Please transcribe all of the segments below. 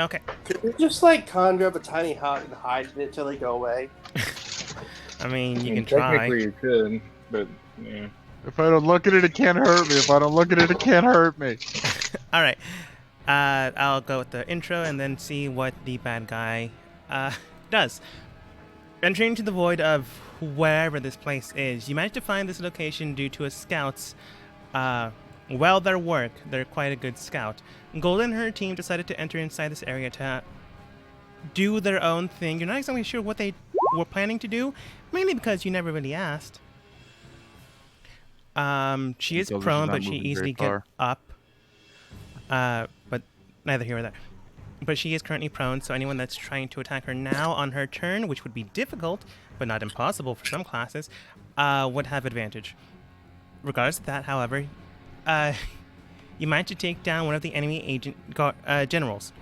Okay. Could we just like conjure up a tiny hut and hide in it till they go away? I mean, you I mean, can try. technically you could, but yeah. If I don't look at it, it can't hurt me. If I don't look at it, it can't hurt me. All right. I'll go with the intro and then see what the bad guy does. Entering into the void of wherever this place is, you manage to find this location due to a scout's, their work. They're quite a good scout. Golden and her team decided to enter inside this area to do their own thing. You're not exactly sure what they were planning to do, mainly because you never really asked. She is Because she's prone, not but she moving very easily get far. up. But neither here nor there. But she is currently prone, so anyone that's trying to attack her now on her turn, which would be difficult, but not impossible for some classes, would have advantage. Regardless of that, however, you managed to take down one of the enemy generals.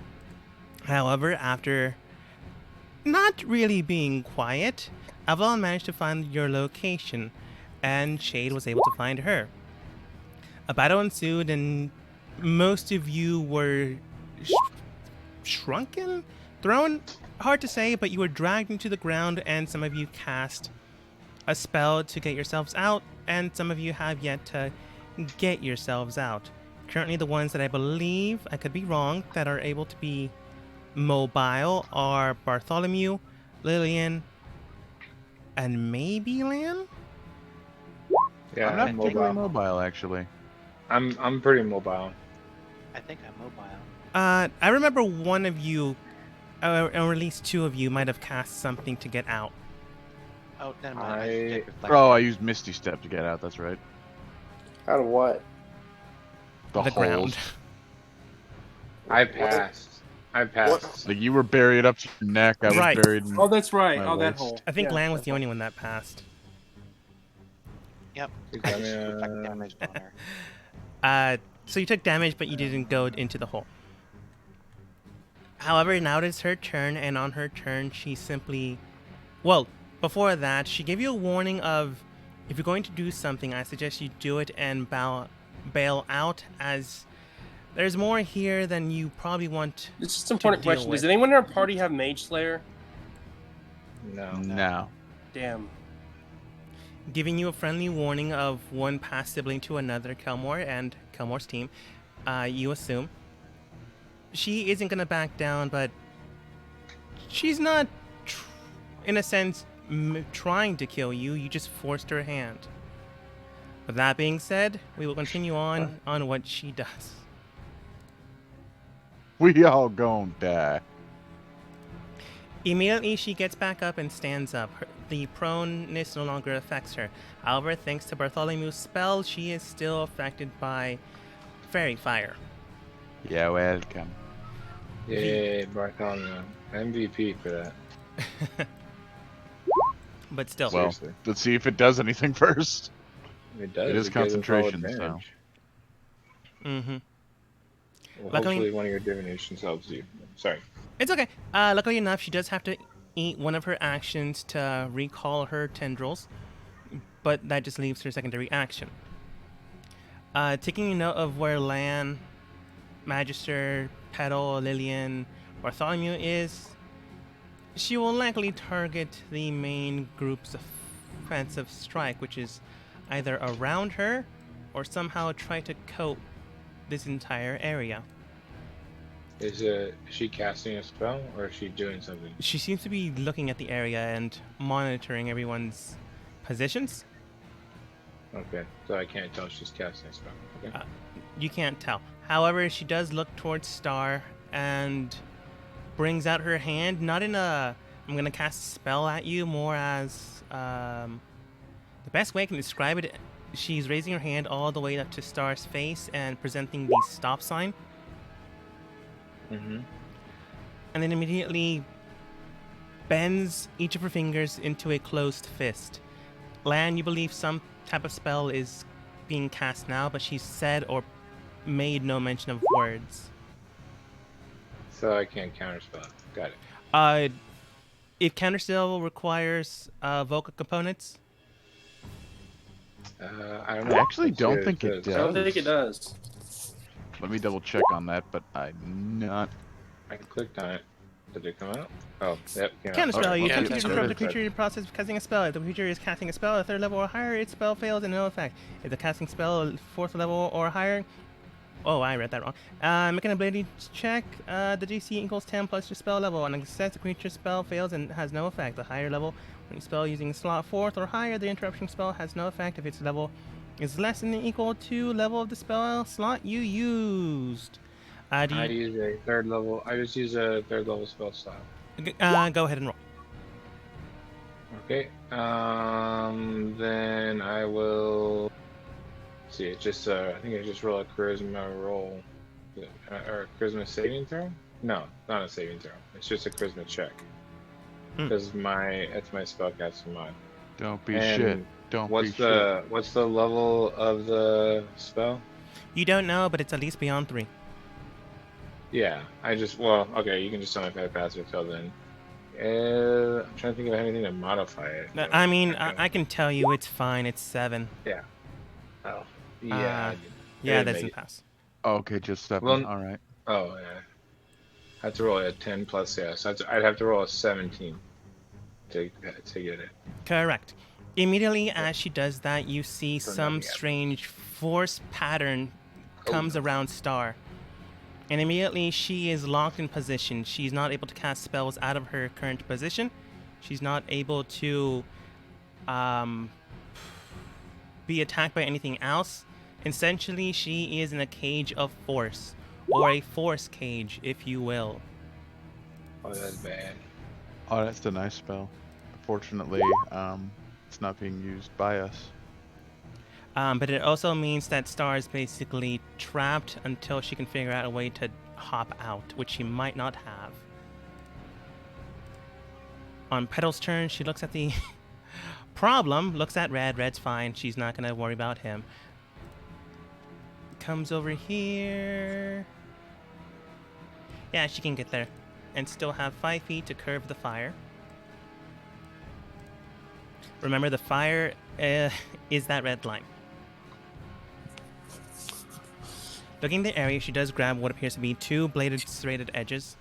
However, after not really being quiet, Avalon managed to find your location, and Shade was able to find her. A battle ensued, and most of you were shrunken? Thrown? Hard to say, but you were dragged into the ground, and some of you cast a spell to get yourselves out, and some of you have yet to get yourselves out. Currently, the ones that I believe, I could be wrong, that are able to be mobile are Bartholomew, Lillian, and maybe Lan? Yeah, I'm not I'm particularly mobile. mobile, actually. I'm pretty mobile. I think I'm mobile. I remember one of you, or at least two of you, might have cast something to get out. Oh, never mind. I I- get reflected. Oh, I used Misty Step to get out. That's right. Out of what? The holes. ground. I passed. I passed. Like you were buried up to your neck. I was Right. buried. In Oh, that's right. My Oh, that waist. hole. I think Yeah, Lan was that the hole. only one that passed. Yep. I I just mean, reflected damage on her. So you took damage, but you didn't go into the hole. However, now it is her turn, and on her turn, she simply... Well, before that, she gave you a warning of, if you're going to do something, I suggest you do it and bail out, as there's more here than you probably want. This is an important deal question. with. Does anyone in our party have Mage Slayer? no. No. Damn. Giving you a friendly warning of one past sibling to another, Kelmore and Kelmore's team, you assume. She isn't going to back down, but she's not, in a sense, trying to kill you. You just forced her hand. With that being said, we will continue on what she does. We all gon' die. Immediately, she gets back up and stands up. The proneness no longer affects her. However, thanks to Bartholomew's spell, she is still affected by fairy fire. Yeah, welcome. Yay, Bartholomew. MVP for that. But still, Well, Seriously. let's see if it does anything first. It does. It is gives us all concentration, so. advantage. mm-hmm. Well, Luckily- hopefully one of your divinations helps you. Sorry. It's okay. Luckily enough, she does have to eat one of her actions to recall her tendrils, but that just leaves her secondary action. Taking a note of where Lan, Magister, Petal, Lillian, Bartholomew is, she will likely target the main group's offensive strike, which is either around her or somehow try to coat this entire area. Is she casting a spell or is she doing something? She seems to be looking at the area and monitoring everyone's positions. Okay, so I can't tell she's casting a spell. Okay. You can't tell. However, she does look towards Star and brings out her hand, not in a I'm going to cast a spell at you, more as the best way I can describe it, she's raising her hand all the way up to Star's face and presenting the stop sign. Mm-hmm. And then immediately bends each of her fingers into a closed fist. Lan, you believe some type of spell is being cast now, but she said or made no mention of words. So I can't counterspell. Got it. If counterspell requires vocal components, I don't I know. actually Let's see don't what think it I does. don't think it does. Let me double check on that, but I'm not. I think it does. Let me double check on that, but I'm not. 'Cause I don't think it does. Well, Uh, hopefully one of your divinations helps you. Sorry. I clicked on it. Did it come out? Oh, yep, came out. Counterspell. Okay, You well, attempt to that's disrupt what the it creature in the process of casting a spell. If the creature is casting a spell at 3rd level or higher, its spell fails and no effect. If the casting spell 4th level or higher, oh, I read that wrong. Make an ability check. The DC equals 10 plus your spell level. On a success, the creature spell fails and has no effect. The higher level, when you spell using slot 4th or higher, the interruption spell has no effect if its level is less than or equal to level of the spell slot you used. Do I you, use a 3rd level. I just use a 3rd level spell slot. go ahead and roll. Okay. Then I will. See, it just. I think I just roll a charisma roll, or a charisma saving throw. No, not a saving throw. It's just a charisma check. Hmm. Because it's my spellcaster mod. Don't be And shit. Don't what's be shit. what's the level of the spell? You don't know, but it's at least beyond 3. Yeah, okay, you can just tell me if I pass or fail then. I'm trying to think of anything to modify it. I mean, I can tell you it's fine. It's 7. Yeah. Oh. Yeah. Yeah, It that make doesn't it. pass. Okay, just 7. Well, All right. Oh yeah. I have to roll a 10 plus, yeah. So I'd have to roll a 17 to get it. Correct. Immediately as she does that, you see So some nothing happens. strange force pattern comes no. around Star. And immediately she is locked in position. She's not able to cast spells out of her current position. She's not able to be attacked by anything else. Essentially, she is in a cage of force, or a force cage, if you will. Oh, that's bad. Oh, that's a nice spell. Unfortunately, it's not being used by us. But it also means that Star is basically trapped until she can figure out a way to hop out, which she might not have. On Petal's turn, she looks at the problem, looks at Red. Red's fine. She's not going to worry about him. Comes over here. Yeah, she can get there. And still have 5 feet to curve the fire. Remember, the fire is that red line. Looking at the area, she does grab what appears to be 2 bladed serrated edges,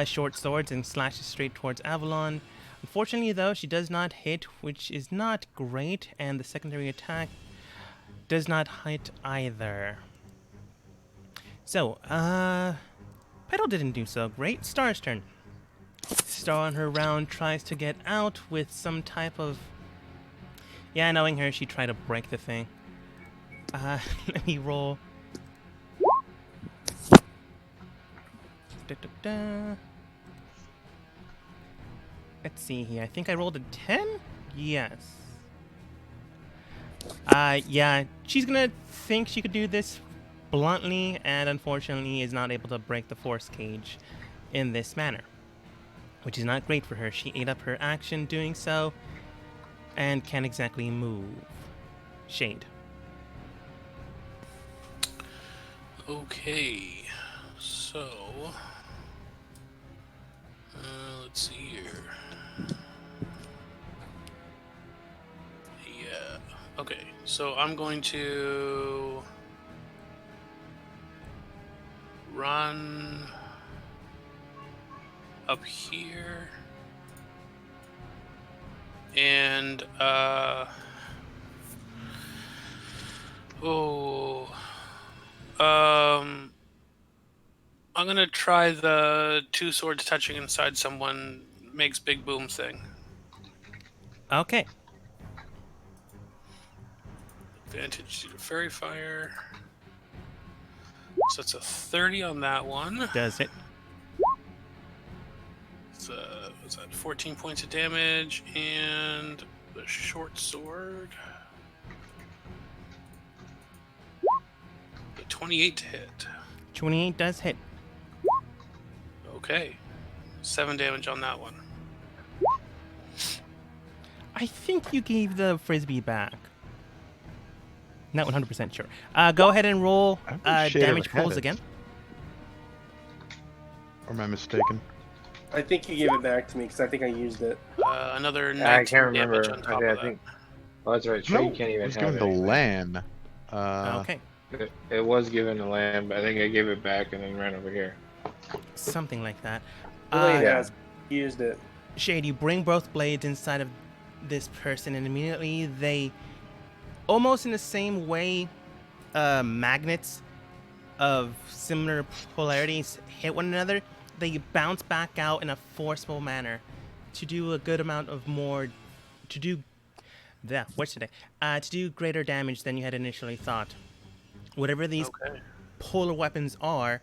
short swords, and slashes straight towards Avalon. Unfortunately, though, she does not hit, which is not great, and the secondary attack does not hit either. So, Petal didn't do so great. Star's turn. Star on her round tries to get out with some type of... Yeah, knowing her, she tried to break the thing. Let me roll. Let's see here. I think I rolled a 10? Yes. Yeah, she's gonna think she could do this bluntly, and unfortunately is not able to break the force cage in this manner, which is not great for her. She ate up her action doing so, and can't exactly move. Shade. Okay, so let's see here. Yeah. Okay, so I'm going to run up here and I'm gonna try the 2 swords touching inside someone makes big boom thing. Okay. Advantage due to fairy fire. So it's a 30 on that one. Does it? So what's that? 14 points of damage, and the short sword. The 28 to hit. 28 does hit. Okay. 7 damage on that one. I think you gave the frisbee back. Not 100% sure. Go ahead and roll I think Shade damage ever had pools it. again. Or am I mistaken? I think you gave it back to me because I think I used it. Another 19 I can't remember. damage on top of I that. think. Oh, that's right. Tree can't it even was have given it. to Lan. Okay. It was given to Lamb, but I think I gave it back and then ran over here. Something like that. Really yeah. has used it. Shade, you bring both blades inside of this person, and immediately they, almost in the same way, magnets of similar polarities hit one another. They bounce back out in a forceful manner to do a good amount of more, to do, yeah, what's today? To do greater damage than you had initially thought. Whatever these Okay. polar weapons are,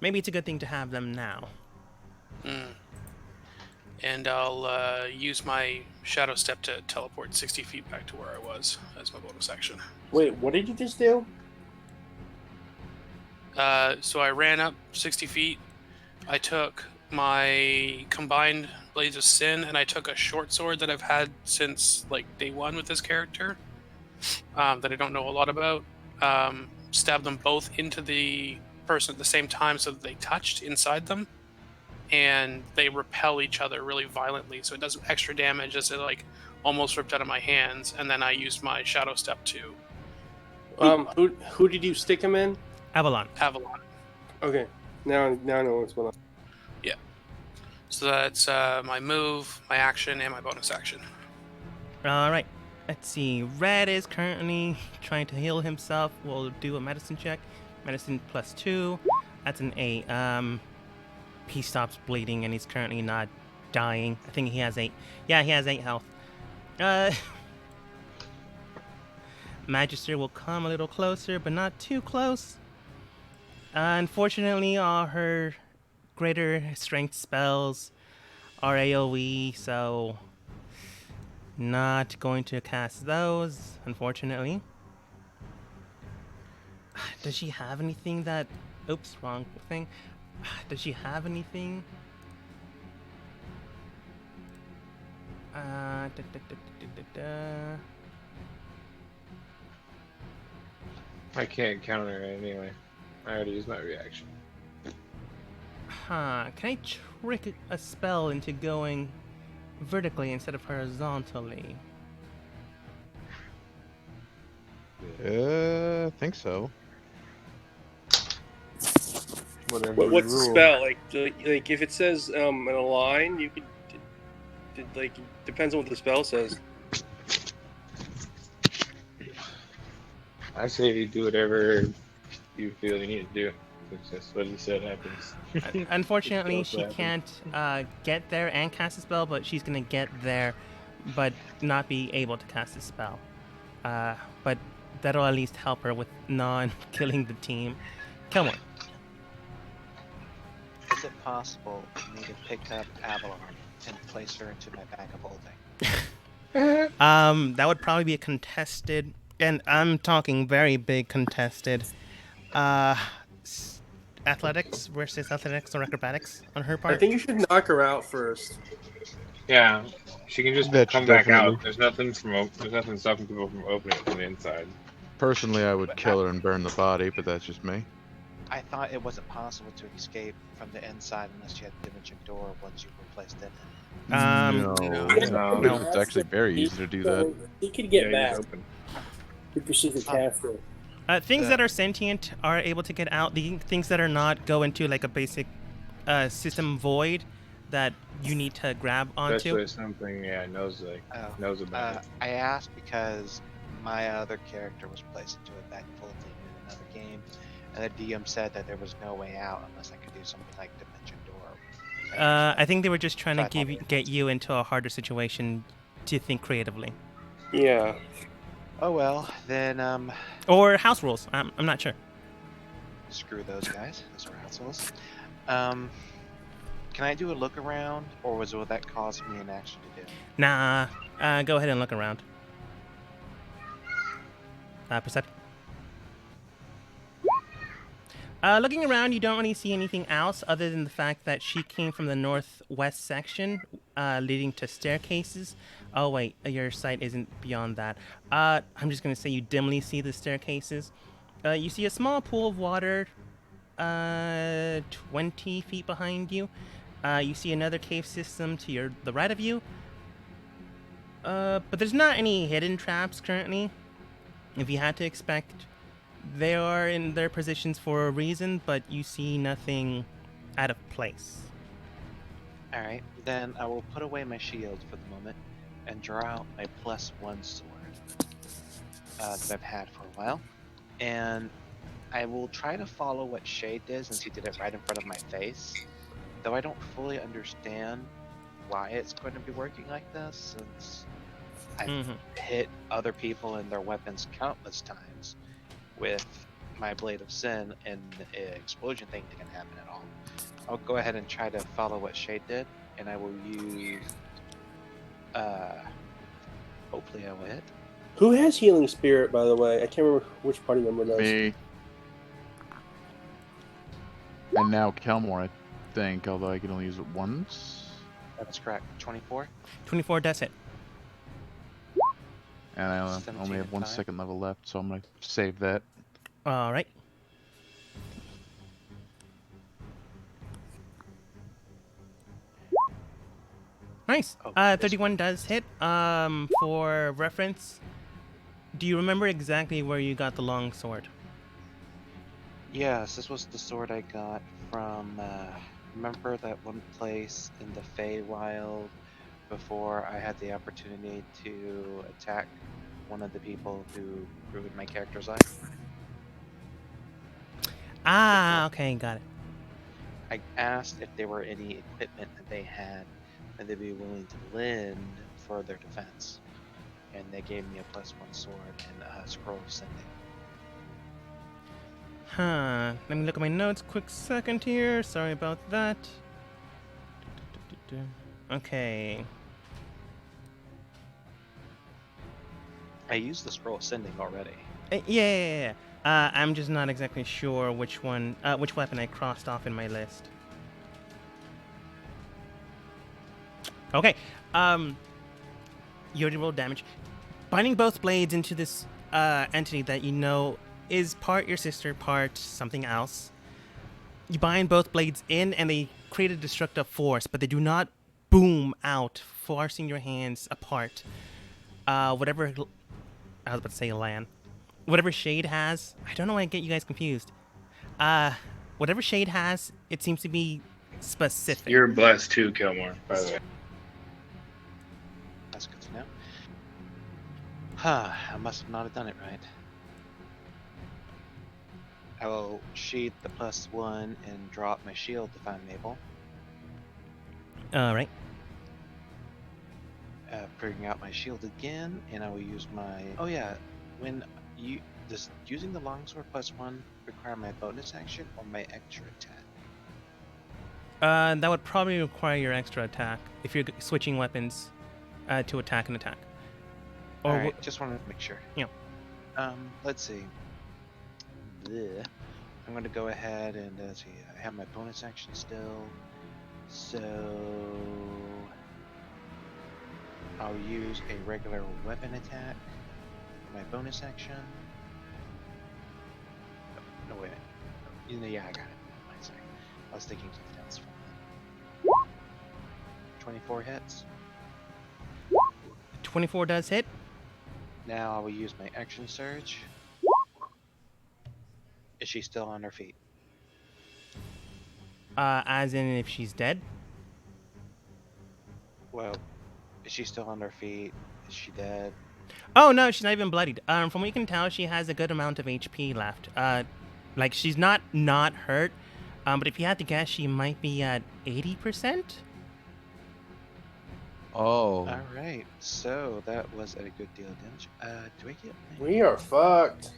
maybe it's a good thing to have them now. And I'll use my shadow step to teleport 60 feet back to where I was as my bonus action. Wait, what did you just do? So I ran up 60 feet. I took my combined Blades of Sin, and I took a short sword that I've had since like day one with this character, that I don't know a lot about. Stabbed them both into the person at the same time, so that they touched inside them, and they repel each other really violently. So it does extra damage as it like almost ripped out of my hands. And then I used my shadow step to Who did you stick him in? Avalon. Avalon. Okay, now I know what's going on. So that's my move, my action, and my bonus action. All right. Let's see. Red is currently trying to heal himself. We'll do a medicine check. Medicine +2. That's an 8. He stops bleeding and he's currently not dying. I think he has 8. Yeah, he has 8 health. Magister will come a little closer, but not too close. Unfortunately, all her greater strength spells are AoE, so not going to cast those, unfortunately. Does she have anything that... Oops, wrong thing. Does she have anything? I can't counter it anyway. I already used my reaction. Can I trick a spell into going vertically instead of horizontally? I think so. Whatever. What's the rule. spell? Like if it says in a line, you could like depends on what the spell says. I say you do whatever you feel you need to do. It's just what he said happens. Unfortunately, It's she also can't get there and cast a spell, but she's gonna get there, but not be able to cast a spell. But that'll at least help her with non-killing the team. Come on. Is it possible for me to pick up Avalon and place her into my bag of holding? That would probably be a contested, and I'm talking very big contested, athletics versus athletics or acrobatics on her part. I think you should knock her out first. Yeah, she can just That's come back definitely- out. There's nothing stopping people from opening it from the inside. Personally, I would kill her and burn the body, but that's just me. I thought it wasn't possible to escape from the inside unless you had the dimension door once you were placed in it. No, no. it's actually very easy to do that. He could Yeah, get you back just open. because she's a caster. Things that are sentient are able to get out. The things that are not go into like a basic system void that you need to grab That's onto. what something knows knows about it. I asked because my other character was placed into a bag of holding in another game, and the DM said that there was no way out unless I could do something like dimension door. I think they were just trying to So I thought get you into a harder situation to think creatively. Yeah. Oh well, then Or house rules. I'm not sure. screw those guys. Those are assholes. Can I do a look around, or will that cause me an action to do? Nah. Go ahead and look around. Perception. Looking around, you don't really see anything else other than the fact that she came from the northwest section, leading to staircases. Oh wait, your sight isn't beyond that. I'm just gonna say you dimly see the staircases. You see a small pool of water, 20 feet behind you. You see another cave system to the right of you. But there's not any hidden traps currently. If you had to expect, they are in their positions for a reason, but you see nothing out of place. Alright, then I will put away my shield for the moment and draw out my +1 sword that I've had for a while. And I will try to follow what Shade did since he did it right in front of my face. Though I don't fully understand why it's going to be working like this, since I've Mm-hmm. hit other people and their weapons countless times with my Blade of Sin, and an explosion thing didn't happen at all. I'll go ahead and try to follow what Shade did, and I will use. Hopefully, I will hit. Who has Healing Spirit, by the way? I can't remember which party member does. Me. And now Kelmore, I think, although I can only use it once. That's correct. 24. 24 does hit. And I 17 only have and 1 5. second level left, so I'm going to save that. All right. Nice. Oh, 31 does hit. For reference, do you remember exactly where you got the long sword? Yes, this was the sword I got from. Remember that one place in the Feywild before I had the opportunity to attack one of the people who ruined my character's life? Ah, okay, got it. I asked if there were any equipment that they had that they'd be willing to lend for their defense, and they gave me a +1 sword and a scroll of sending. Huh. Let me look at my notes. Quick second here. Sorry about that. Okay. I used the scroll of sending already. Yeah. I'm just not exactly sure which one, which weapon I crossed off in my list. Okay. You already rolled damage. Binding both blades into this entity that you know is part your sister, part something else. You bind both blades in, and they create a destructive force, but they do not boom out, forcing your hands apart. Whatever I was about to say, Lan. Whatever Shade has, I don't know why I get you guys confused. Whatever Shade has, it seems to be specific. You're blessed too, Kilmore, by the way. That's good to know. Huh, I must have not done it right. I will sheath the +1 and drop my shield if I'm able. All right. Bring out my shield again, and I will use my. Oh yeah, when you does using the longsword +1 require my bonus action or my extra attack? That would probably require your extra attack if you're switching weapons to attack and attack. Or All right, just wanted to make sure. Yeah. Let's see. Bleh. I'm going to go ahead and let's see. I have my bonus action still, so I'll use a regular weapon attack for my bonus action. No, wait a minute. Yeah, I got it. Wait a second. I was thinking something else. 24 hits. 24 does hit. Now I will use my action surge. Is she still on her feet? As in if she's dead. Well, is she still on her feet? Is she dead? Oh no, she's not even bloodied. From what you can tell, she has a good amount of HP left. Like she's not hurt. But if you had to guess, she might be at 80%. Oh. Alright, so that was a good deal of damage. Do I get my... We are fucked.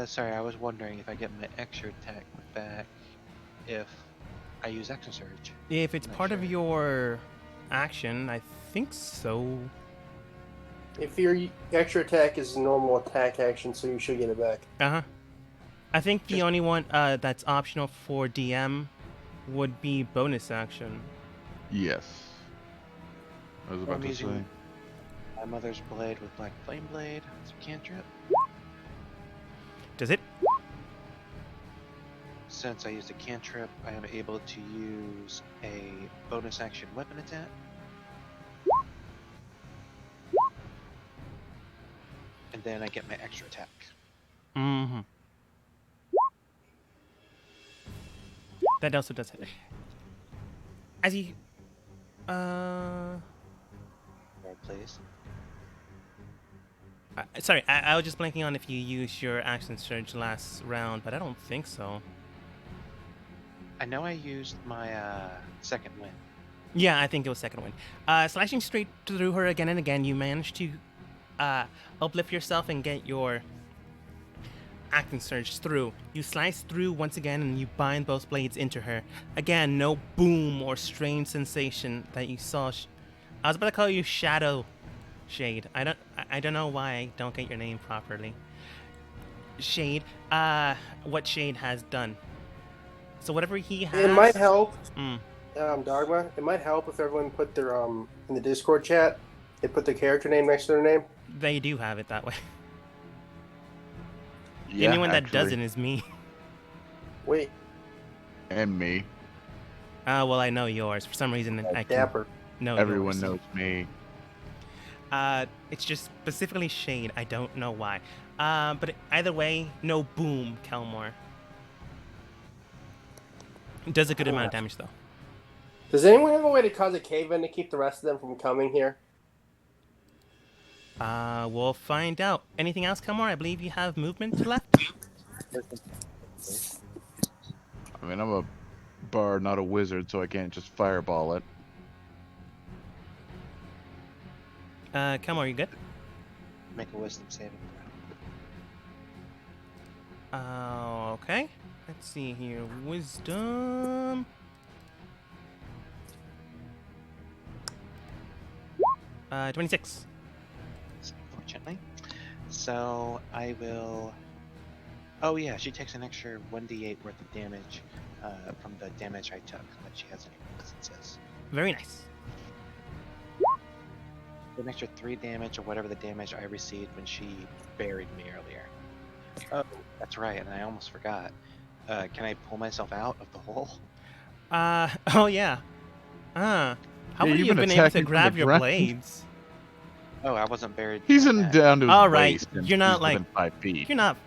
Sorry, I was wondering if I get my extra attack back if I use action surge. If it's Not part of sure. your action, I think so. If your extra attack is a normal attack action, so you should get it back. I think the Just- only one that's optional for DM would be bonus action. Yes. I was I'm about to using say. my mother's blade with black flame blade. It's a cantrip. Does it? Since I used a cantrip, I am able to use a bonus action weapon attack. and then I get my extra attack. Mm-hmm. That also does hit. As you... Roll, please. Sorry, I was just blanking on if you used your action surge last round, but I don't think so. I know I used my second win. Yeah, I think it was second win. Slashing straight through her again and again, you manage to uplift yourself and get your action surge through. You slice through once again and you bind both blades into her. Again, no boom or strange sensation that you saw. I was about to call you Shadow Shade. I don't know why I don't get your name properly. Shade. What Shade has done. So whatever he has. It might help. Mm. Dogma. It might help if everyone put their in the Discord chat. They put their character name next to their name. They do have it that way. The Yeah, only one that actually. doesn't is me. Wait, And me. Well, I know yours. For some reason, I can Dapper. know Everyone yours. knows me. It's just specifically Shade. I don't know why. But either way, no boom, Kelmore. It does a good amount of damage, though. Does anyone have a way to cause a cave-in to keep the rest of them from coming here? We'll find out. Anything else, Kelmore? I believe you have movement left. I mean, I'm a bard, not a wizard, so I can't just fireball it. Kelmore, you good? Make a wisdom saving throw. Okay. Let's see here. Wisdom. Uh, 26. Unfortunately. So I will. Oh yeah, she takes an extra 1d8 worth of damage from the damage I took that she has in her instances. Very nice. An extra 3 damage or whatever the damage I received when she buried me earlier. Oh, that's right, and I almost forgot. Can I pull myself out of the hole? Oh yeah. How Yeah, would you've you have been been able to attacking from grab the your ground. blades? Oh, I wasn't buried. He's like in that. down to his All right, waist, and you're not he's like- within 5 feet. You're not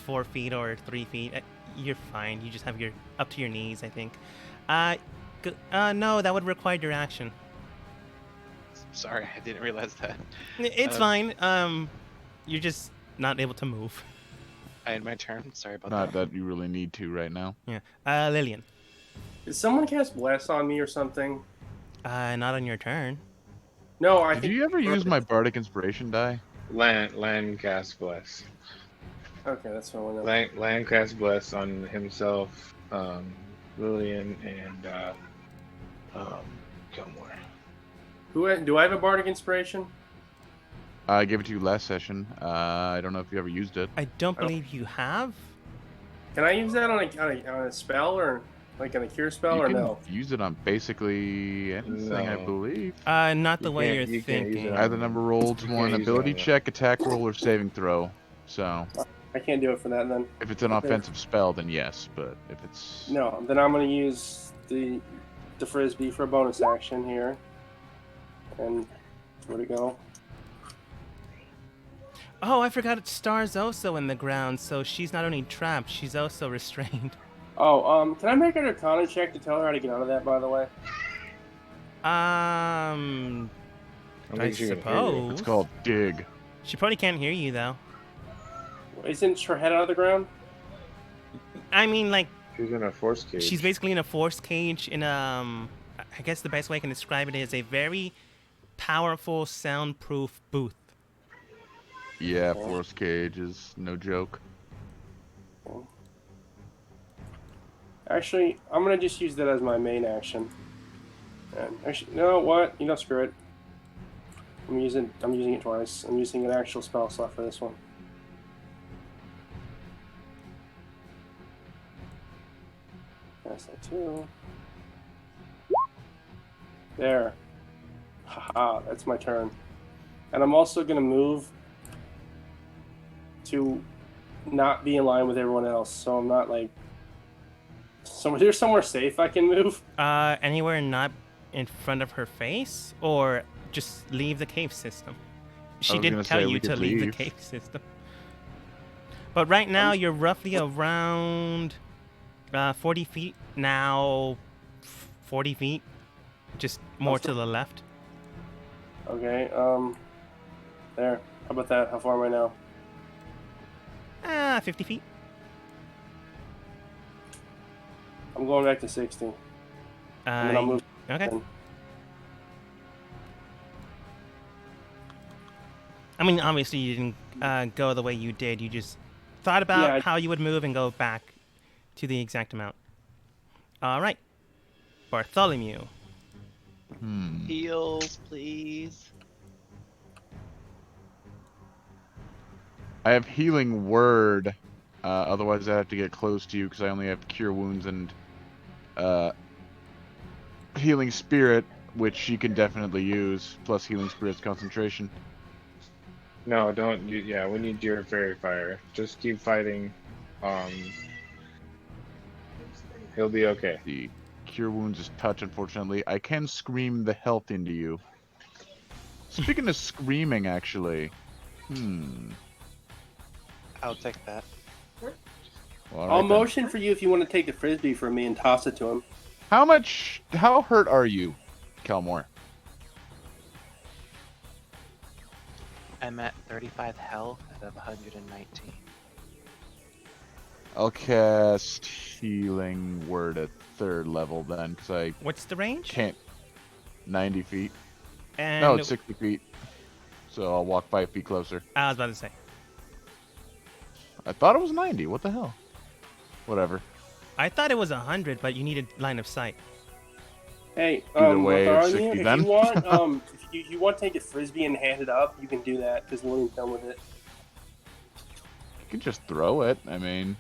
4 feet or 3 feet. You're fine. You just have your up to your knees, I think. No, that would require your action. Sorry, I didn't realize that. It's Uh, fine. You're just not able to move. I had my turn. Sorry about Not that. that you really need to right now. Yeah. Lillian. Did someone cast Bless on me or something? Not on your turn. No, I Did think. you ever use my bardic inspiration die? Land cast bless. Okay, that's what I want to know. Land cast bless on himself, Lillian, and Gilmore. Do I have a bardic inspiration? I gave it to you last session. I don't know if you ever used it. I don't believe you have. Can I use that on a spell or like on a cure spell You or can no? use it on basically anything, I No. believe. Not the You way can't- you're you can't use thinking. it Either number rolled You one can't use it ability on that. check, attack roll, or saving throw. So I can't do it for that then. if it's an Okay. offensive spell, then yes. But if it's No, then I'm gonna use the frisbee for a bonus action here. And where'd it go? Oh, I forgot Star's also in the ground, so she's not only trapped, she's also restrained. Oh, can I make an Arcana check to tell her how to get out of that? By the way. I don't I think she can hear you. suppose. it's called dig. She probably can't hear you though. Isn't her head out of the ground? I mean, like, She's in a force cage. she's basically in a force cage in I guess the best way I can describe it is a very powerful soundproof booth. Yeah, force cage is no joke. Actually, I'm gonna just use that as my main action. And actually, no, what? You know, screw it. I'm using it twice. I'm using an actual spell slot for this one. That's that too. There. Haha, that's my turn. And I'm also gonna move to not be in line with everyone else, so I'm not like. There's somewhere safe I can move. Anywhere not in front of her face, or just leave the cave system. She was did gonna tell say you we to could leave the leave. cave system. But right now, you're roughly around 40 feet. Now, 40 feet. Just more to the left. Okay, there. How about that? How far am I now? 50 feet. I'm going back to 60. And then I'll move. Okay. Then. I mean, obviously, you didn't go the way you did. You just thought about Yeah, how you would move and go back to the exact amount. All right. Bartholomew. Heals, please. I have healing word. Otherwise, I have to get close to you because I only have cure wounds and healing spirit, which she can definitely use. Plus healing spirit's concentration. No, don't. Yeah, we need your fairy fire. Just keep fighting. He'll be okay. The cure wounds is touch, unfortunately. I can scream the health into you. Speaking of screaming, actually. I'll take that. Well, I'll alright then. motion for you if you want to take the frisbee from me and toss it to him. How hurt are you, Kelmore? I'm at 35 health out of 119. I'll cast healing word at 3rd level then, because I What's the range? can't. 90 feet. And No, it's 60 feet. So I'll walk 5 feet closer. I was about to say. I thought it was 90. What the hell? Whatever. I thought it was 100, but you needed line of sight. Hey, Either way, it's Bartholomew, 60 if then. you want, if you want to take the frisbee and hand it up, you can do that because William's done with it. You can just throw it. I mean,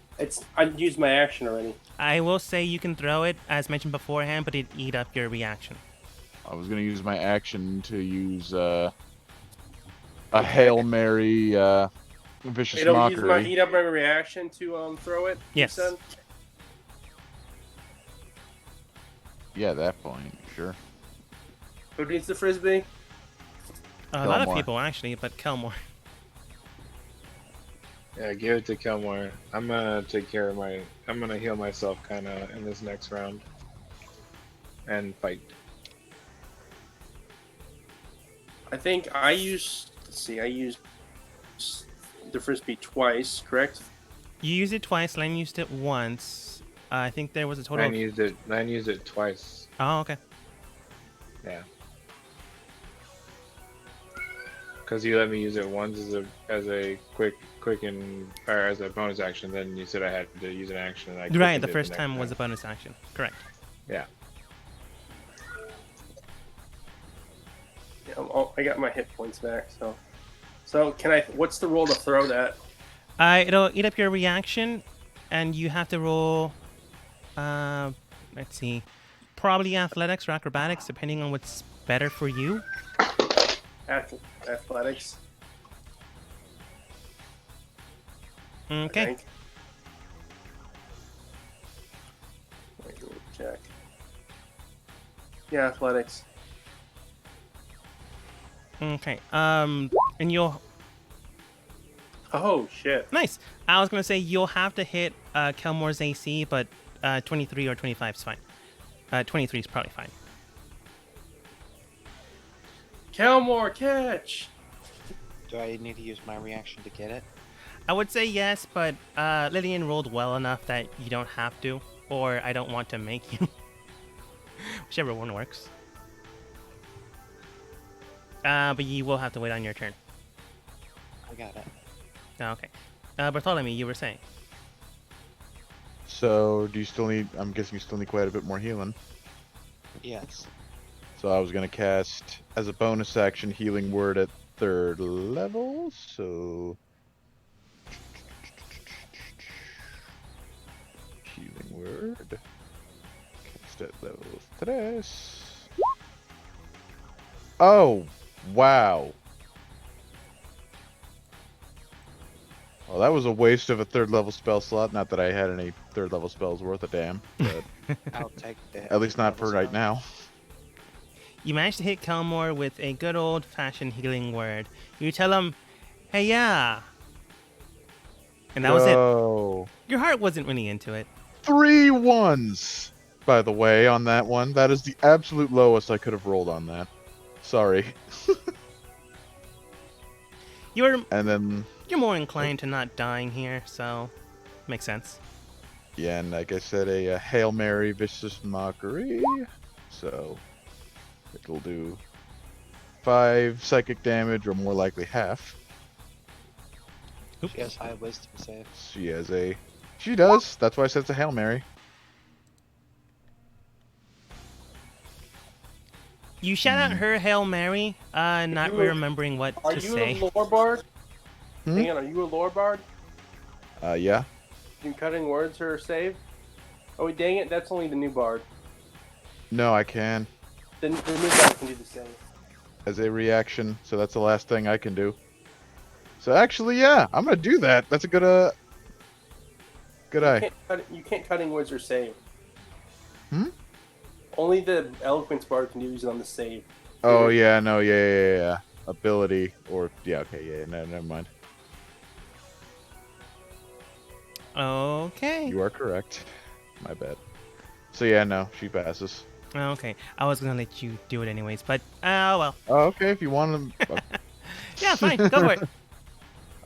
I used my action already. I will say you can throw it, as mentioned beforehand, but it'd eat up your reaction. I was going to use my action to use a Hail Mary Vicious It'll use my Mockery. heat up my reaction to throw it. you Yes. said? Yeah, at that point, sure. Who needs the frisbee? A lot of Kelmore. people, actually, but Kelmore. Yeah, give it to Kelmore. I'm gonna take care of I'm gonna heal myself kind of in this next round. And fight. I think I used. Let's see. I used the frisbee twice. Correct. You used it twice, Len used it once. I think there was a total Nine of... used it twice. Oh, okay. Yeah. Because you let me use it once as a quick or as a bonus action, then you said I had to use an action. And I Right, quickened the it first next time was a bonus action. Correct. Yeah. Yeah, I got my hit points back. So can I? What's the roll to throw that? It'll eat up your reaction, and you have to roll... let's see. Probably athletics or acrobatics, depending on what's better for you. Athletics. I Okay. think. Wait, let me check. Yeah, athletics. Okay. And you'll... Oh shit. Nice. I was going to say you'll have to hit Kelmore's AC, but 23 or 25 is fine. 23 is probably fine. Kelmore, catch! Do I need to use my reaction to get it? I would say yes, but Lillian rolled well enough that you don't have to, or I don't want to make you. Whichever one works. But you will have to wait on your turn. I got it. Okay. Bartholomew, you were saying. So, do you still need... I'm guessing you still need quite a bit more healing. Yes. So I was going to cast, as a bonus action, healing word at 3rd level, so... Healing word. Cast at level 3. Oh, wow. Well, that was a waste of a 3rd level spell slot. Not that I had any 3rd level spells worth a damn, but I'll take the. at least not for right now. You manage to hit Kelmore with a good old-fashioned healing word. You tell him, "Hey, yeah," and that was it. No. Your heart wasn't really into it. 3 ones, by the way, on that one. That is the absolute lowest I could have rolled on that. Sorry. You're And then, more inclined to not dying here, so makes sense. yeah, and like I said, a Hail Mary Vicious Mockery. So, it'll do 5 psychic damage, or more likely half. Oops. She has high wisdom save. She does. That's why I said it's a Hail Mary. You shout out her Hail Mary, not You- remembering what Are to you say. a lore bard? Hmm? Hang on, are you a lore bard? Yeah. You cutting words or save? Oh, dang it, that's only the new bard. No, I can. The new bard can do the same. As a reaction, so that's the last thing I can do. So actually, yeah, I'm gonna do that. That's a good, good eye. You can't cutting words or save. Hmm? Only the eloquence bard can use it on the save. Oh, yeah, no, yeah. Ability, or, yeah, okay, yeah, no, never mind. Okay. You are correct. My bad. So yeah, no, she passes. Okay. I was gonna let you do it anyways, but well. Oh, okay, if you want to. Yeah, fine. Go for it.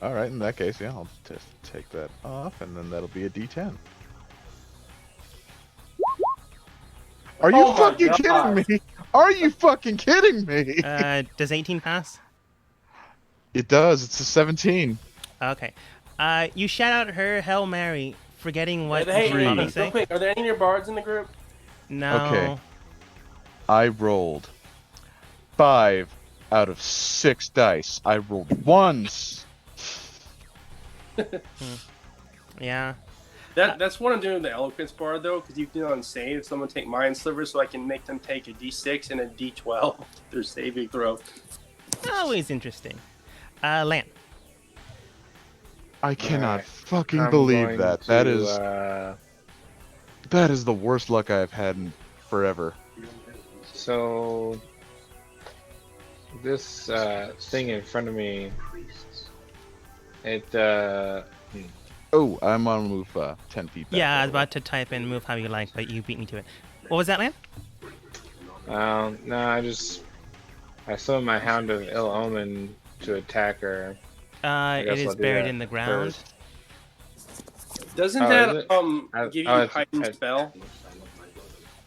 All right, in that case, yeah, I'll just take that off, and then that'll be a D10. Are you Oh my fucking God. kidding me? Are you fucking kidding me? Does 18 pass? It does. It's a 17. Okay. You shout out her Hail Mary, forgetting what Hey, you Three. want me real to say. quick, are there any of your bards in the group? No. Okay. I rolled 5 out of 6 dice. I rolled ones. Yeah. That's what I'm doing with the eloquence bard though, because you can do it on save. So I'm gonna take mind sliver so I can make them take a D6 and a D12 their saving throw. Always interesting. Lan. I cannot Alright, fucking I'm believe going that. to, That is the worst luck I've had in forever. So this thing in front of me, it Oh, I'm on move 10 feet back. Yeah, I was about to type in move how you like, but you beat me to it. What was that, Lan? no, I summoned my Hound of Ill Omen to attack her. It guess is I'll do buried that in the ground. first. Doesn't Oh, is that it? give you oh, a it's- heightened it's- spell?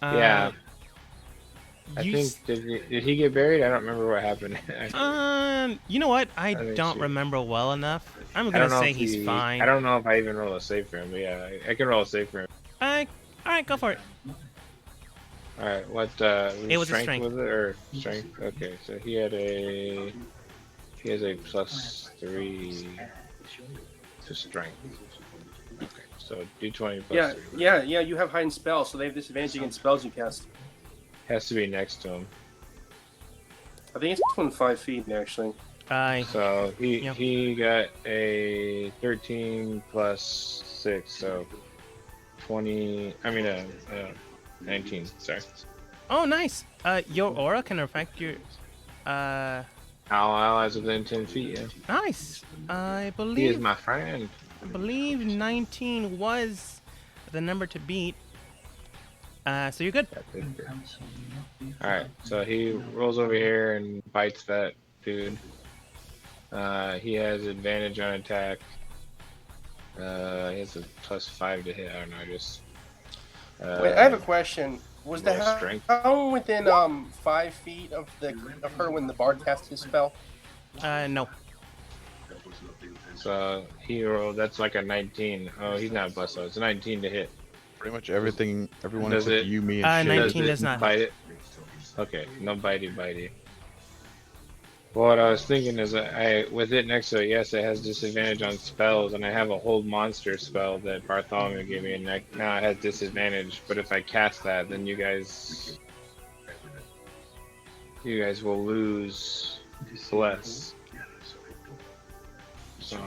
Yeah. I You think did he get buried? I don't remember what happened. you know what? I Let me don't see. remember well enough. I'm I gonna don't know say if he's fine. I don't know if I even roll a save for him, but yeah, I can roll a save for him. All right, go for it. All right, what It was a strength. was it or strength? Okay, so he has a +3 to strength. Okay, so D20 plus 3. Yeah. You have heightened spells, so they have disadvantage against spells you cast. Has to be next to him. I think it's 25 feet actually. So Yeah. he got a 13 plus 6, so 20. I mean 19. Sorry. Oh, nice. Your aura can affect your. Allies within 10 feet. Yeah. Nice. I He is believe. my friend. I believe 19 was the number to beat. So you're good. Alright, so he rolls over here and bites that dude. He has advantage on attack. He has a +5 to hit. I don't know, just. Wait, I have a question. Was the roll strength. hound within 5 feet of her when the bard cast his spell? No. So he rolled. That's like a 19. Oh, he's not blessed. So it's a 19 to hit. Pretty much everything, everyone Does except it- you, me, and Shay. 19 it does not bite it. Okay, no bitey. Well, what I was thinking is with it next to it, yes, it has disadvantage on spells, and I have a hold monster spell that Bartholomew gave me, and now it has disadvantage. But if I cast that, then you guys will lose bless. So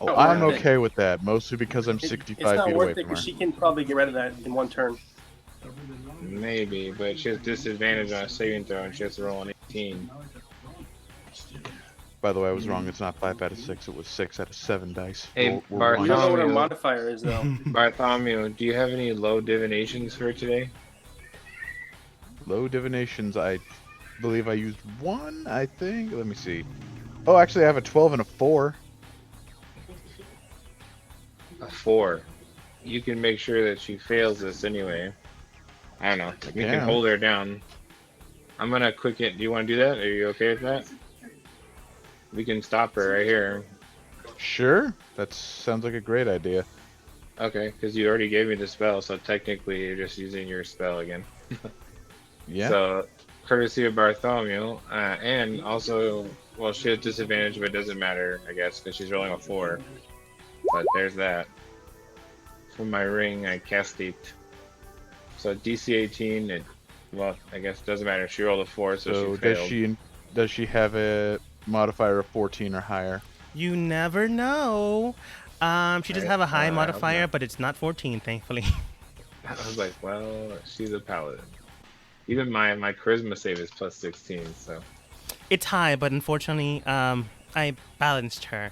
Oh, Oh, I'm worth it. okay with that, mostly because I'm It's 65 not feet worth away it from her. because she can probably get rid of that in one turn. maybe, but she has disadvantage on a saving throw, and she has to roll an 18. By the way, I was wrong. It's not 5 out of 6. It was 6 out of 7 dice. Hey, Roll We one. don't know what our Bartholomew. modifier is though. Bartholomew, do you have any low divinations for today? Low divinations. I believe I used 1. I think. Let me see. Oh, actually, I have a 12 and a 4. A 4. You can make sure that she fails this anyway. I don't know. We can hold her down. I'm gonna quick it. Do you want to do that? Are you okay with that? We can stop her right here. Sure. That sounds like a great idea. Okay, because you already gave me the spell, so technically you're just using your spell again. Yeah. So, courtesy of Bartholomew, and also, well, she has disadvantage, but it doesn't matter, I guess, because she's rolling a 4. But there's that. From my ring, I cast it. So DC 18, well, I guess it doesn't matter. She rolled a 4, so she failed. Does she have a modifier of 14 or higher? You never know. She does have a high I hope modifier, not. but it's not 14, thankfully. I was like, well, she's a paladin. Even my charisma save is plus 16, so. It's high, but unfortunately, I balanced her.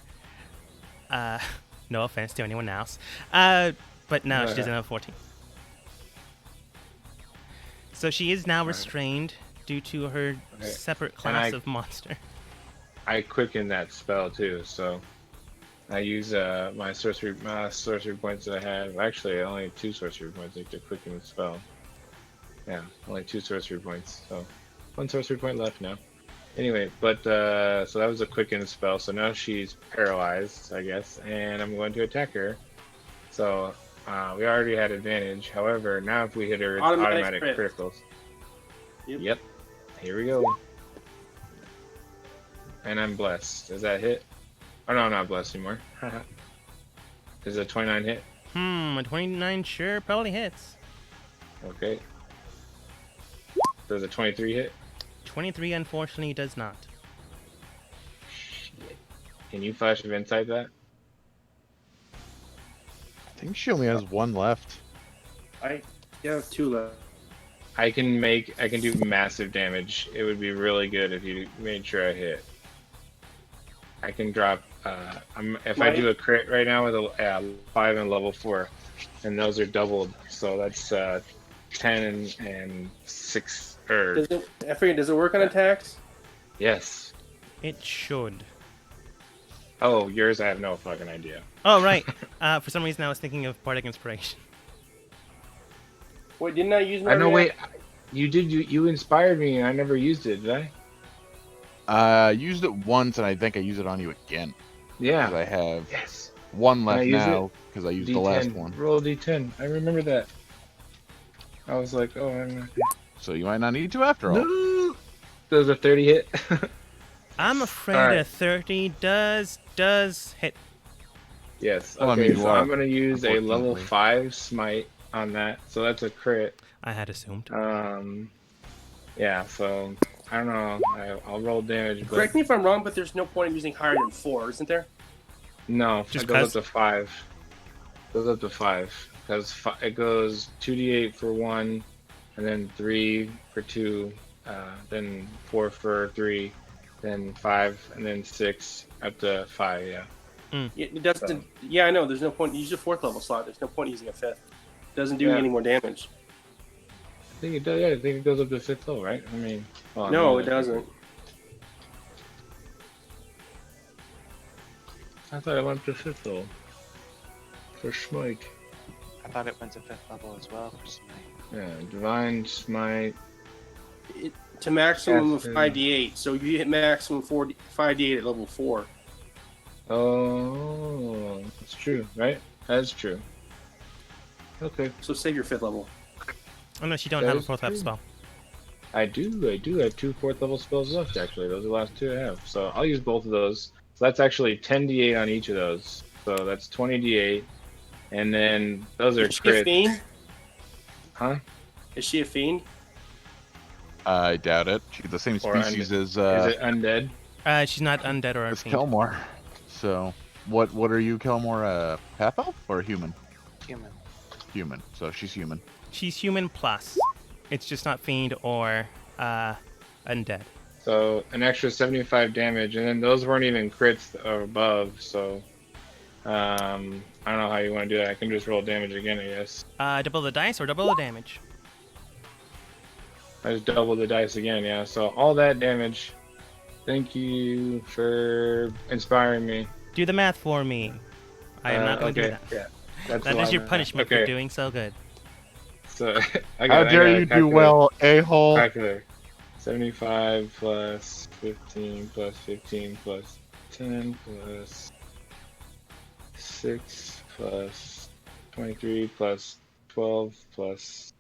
No offense to anyone else. But no, she doesn't have 14. So she is now restrained due to her separate class of monster. I quicken that spell too, so I use my sorcery points that I have. Actually, only 2 sorcery points to quicken the spell. Yeah, only 2 sorcery points. So 1 sorcery point left now. Anyway, but so that was a quicken spell. So now she's paralyzed, I guess, and I'm going to attack her. So we already had advantage. However, now if we hit her, it's automatic criticals. Yep. Here we go. And I'm blessed. Does that hit? Oh no, I'm not blessed anymore. Does a 29 hit? A 29 sure probably hits. Okay. Does a 23 hit? 23 unfortunately does not. Shit. Can you flash of insight that? I think she only has 1 left. I have 2 left. I can do massive damage. It would be really good if you made sure I hit. I can drop. If I do a crit right now with a 5 and level 4, and those are doubled, so that's 10 and 6. Does it work on attacks? Yes. It should. Oh, yours I have no fucking idea. Oh, right. For some reason I was thinking of Bardic Inspiration. Wait, didn't I use my I know. Wait, reaction? you did. You inspired me, and I never used it. Did I? I used it once, and I think I use it on you again. Yeah. Because I have Yes. 1 I left use now, because I used the last one. Roll a D10. I remember that. I was like, oh, I'm not. So you might not need to after all. No. Does a 30 hit? I'm afraid Alright. a 30 does hit. Yes. Well, I Okay, mean, so well, I'm gonna use a level unfortunately. 5 smite on that. So that's a crit. I had assumed. Yeah. So I don't know. I'll roll damage. But Correct me if I'm wrong, but there's no point in using higher than 4, isn't there? no, Just it goes 'cause? up to 5. Goes up to 5 because it goes 2d8 for 1, and then 3 for 2, then 4 for 3, then 5, and then 6 up to 5. Yeah. It doesn't. Yeah, I know. There's no point. Use a 4th level slot. There's no point using a 5th. Doesn't do Yeah. any more damage. I think it does. Yeah, I think it goes up to 5th level, right? I mean, hold on, No, hold it on. doesn't. I thought it went to 5th level for smite. I thought it went to 5th level as well for smite. Yeah, divine smite. To maximum of Yes, 5d8. So you hit maximum 5d8 at level 4. Oh, that's true, right? That's true. Okay. So save your 5th level. Oh no, she don't That have a is 4th level true. spell. I do have 2 4th level spells left, actually. Those are the last 2 I have. So I'll use both of those. So that's actually 10d8 on each of those. So that's 20d8. And then those are Is she a crits. fiend? Huh? Is she a fiend? I doubt it. She's the same Or species Is as it undead? She's not undead or as fiend. Kelmore. So, what are you, Kelmore? Half elf or human? Human. Human. So she's human. She's human plus. It's just not fiend or undead. So an extra 75 damage, and then those weren't even crits or above. So I don't know how you want to do that. I can just roll damage again, I guess. Double the dice or double the damage. I just double the dice again, yeah. So all that damage. Thank you for inspiring me. Do the math for me. I am not going to do Okay, that. yeah. That's That a is lot your of- punishment for okay. doing so good. So How dare you do well, a-hole? Calculator. 75 plus 15 plus 15 plus 10 plus 6 plus 23 plus 12 plus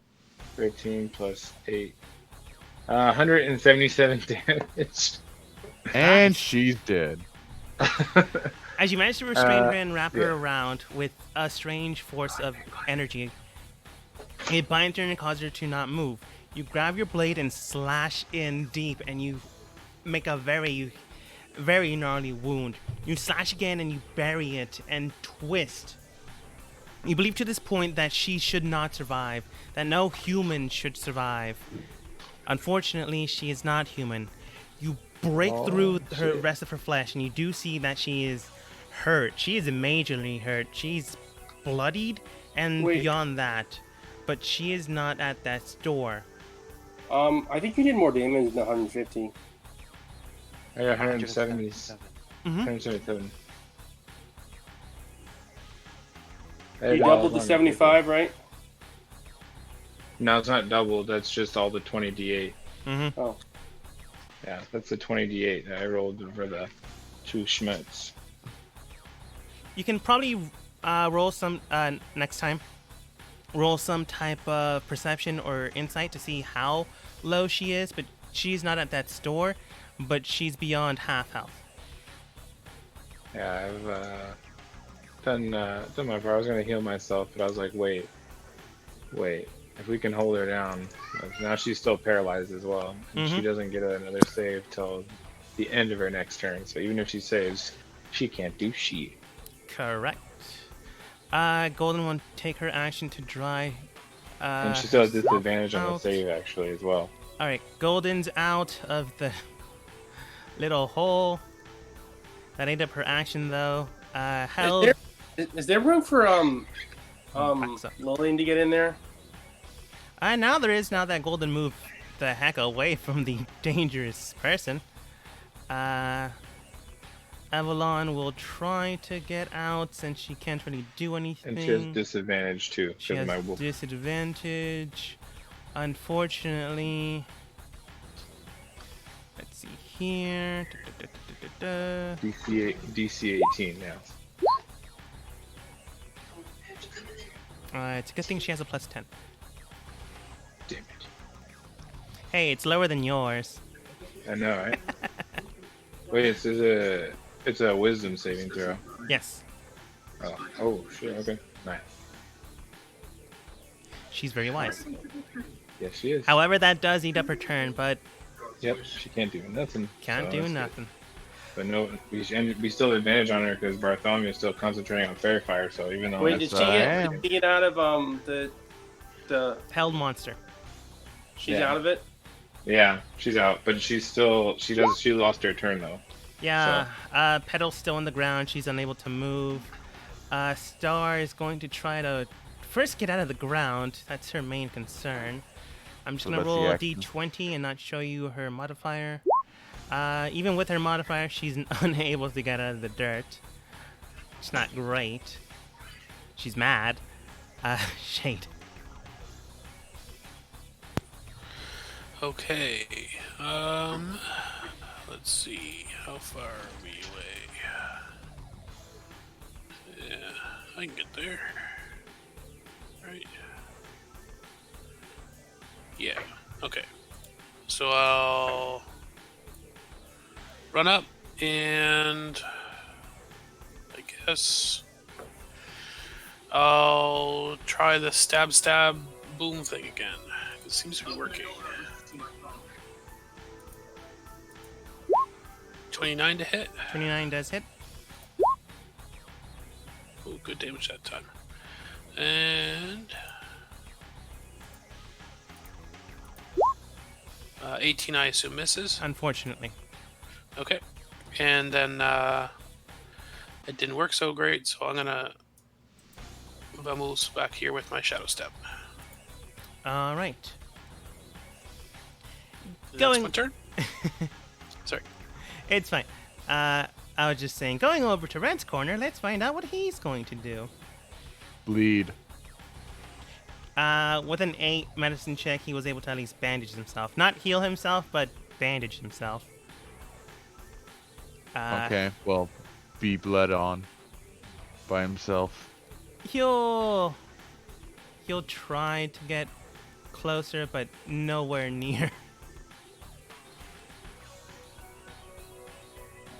13 plus 8. 177 damage. And she's dead. As you manage to restrain her and wrap her yeah. around with a strange force of energy, it binds her and causes her to not move. You grab your blade and slash in deep, and you make a very, very gnarly wound. You slash again and you bury it and twist. You believe to this point that she should not survive, that no human should survive. Unfortunately, she is not human. You break through her rest of her flesh, and you do see that she is hurt. She is majorly hurt. She's bloodied and Wait. beyond that, but she is not at that store. I think you did more damage than 150. I got 170. 177. 177. You doubled the 75, right? No, it's not double. That's just all the 20d8. Mm-hmm. Oh. Yeah, that's the 20d8 that I rolled for the 2 schmutz. You can probably roll some next time. Roll some type of perception or insight to see how low she is, but she's not at that store, but she's beyond half health. Yeah, I've done my part. I was gonna heal myself, but I was like, wait. If we can hold her down, now she's still paralyzed as well. And She doesn't get another save till the end of her next turn. So even if she saves, she can't do shit. Correct. Golden will take her action to dry. And she still has disadvantage on the out. save actually as well. All right, Golden's out of the little hole. That ate up her action, though. Hell, Is there room for Backs up. Lillian to get in there? now there is. Now that Golden moved the heck away from the dangerous person. Avalon will try to get out since she can't really do anything. And she has disadvantage too She because has of my wolf. disadvantage. Unfortunately, let's see here. DC 18 now. It's a good thing she has a plus 10. Damn it. Hey, it's lower than yours. I know, right? Wait, it's a wisdom saving throw. Yes, Oh shit. Okay. Nice. she's very wise. Yes, she is. However, that does eat up her turn, but Yep, she can't do nothing. can't so do that's good. nothing. But no, we still have advantage on her because Bartholomew is still concentrating on fairy fire. So even though Wait, did that's, she get out of the? Held monster. She's Yeah. out of it. yeah, she's out, but she lost her turn though. Yeah, Petal's still on the ground. She's unable to move. Star is going to try to first get out of the ground. That's her main concern. I'm just So going to that's the roll a action. d20 and not show you her modifier. Even with her modifier, she's unable to get out of the dirt. It's not great. She's mad. Shade. Okay. Let's see. How far are we away? Yeah, I can get there. Right. Yeah. Okay. So I'll run up and I guess I'll try the stab boom thing again. It seems to be working. 29 to hit. 29 does hit. Oh, good damage that time. And 18, I assume, misses. Unfortunately. Okay. And then it didn't work so great, so I'm going to vamos back here with my Shadow Step. All right. That's my turn. Sorry. It's fine. I was just saying, going over to Red's corner, let's find out what he's going to do. Bleed. With an 8 medicine check, he was able to at least bandage himself. Not heal himself, but bandage himself. Okay, well, be bled on by himself. He'll try to get closer, but nowhere near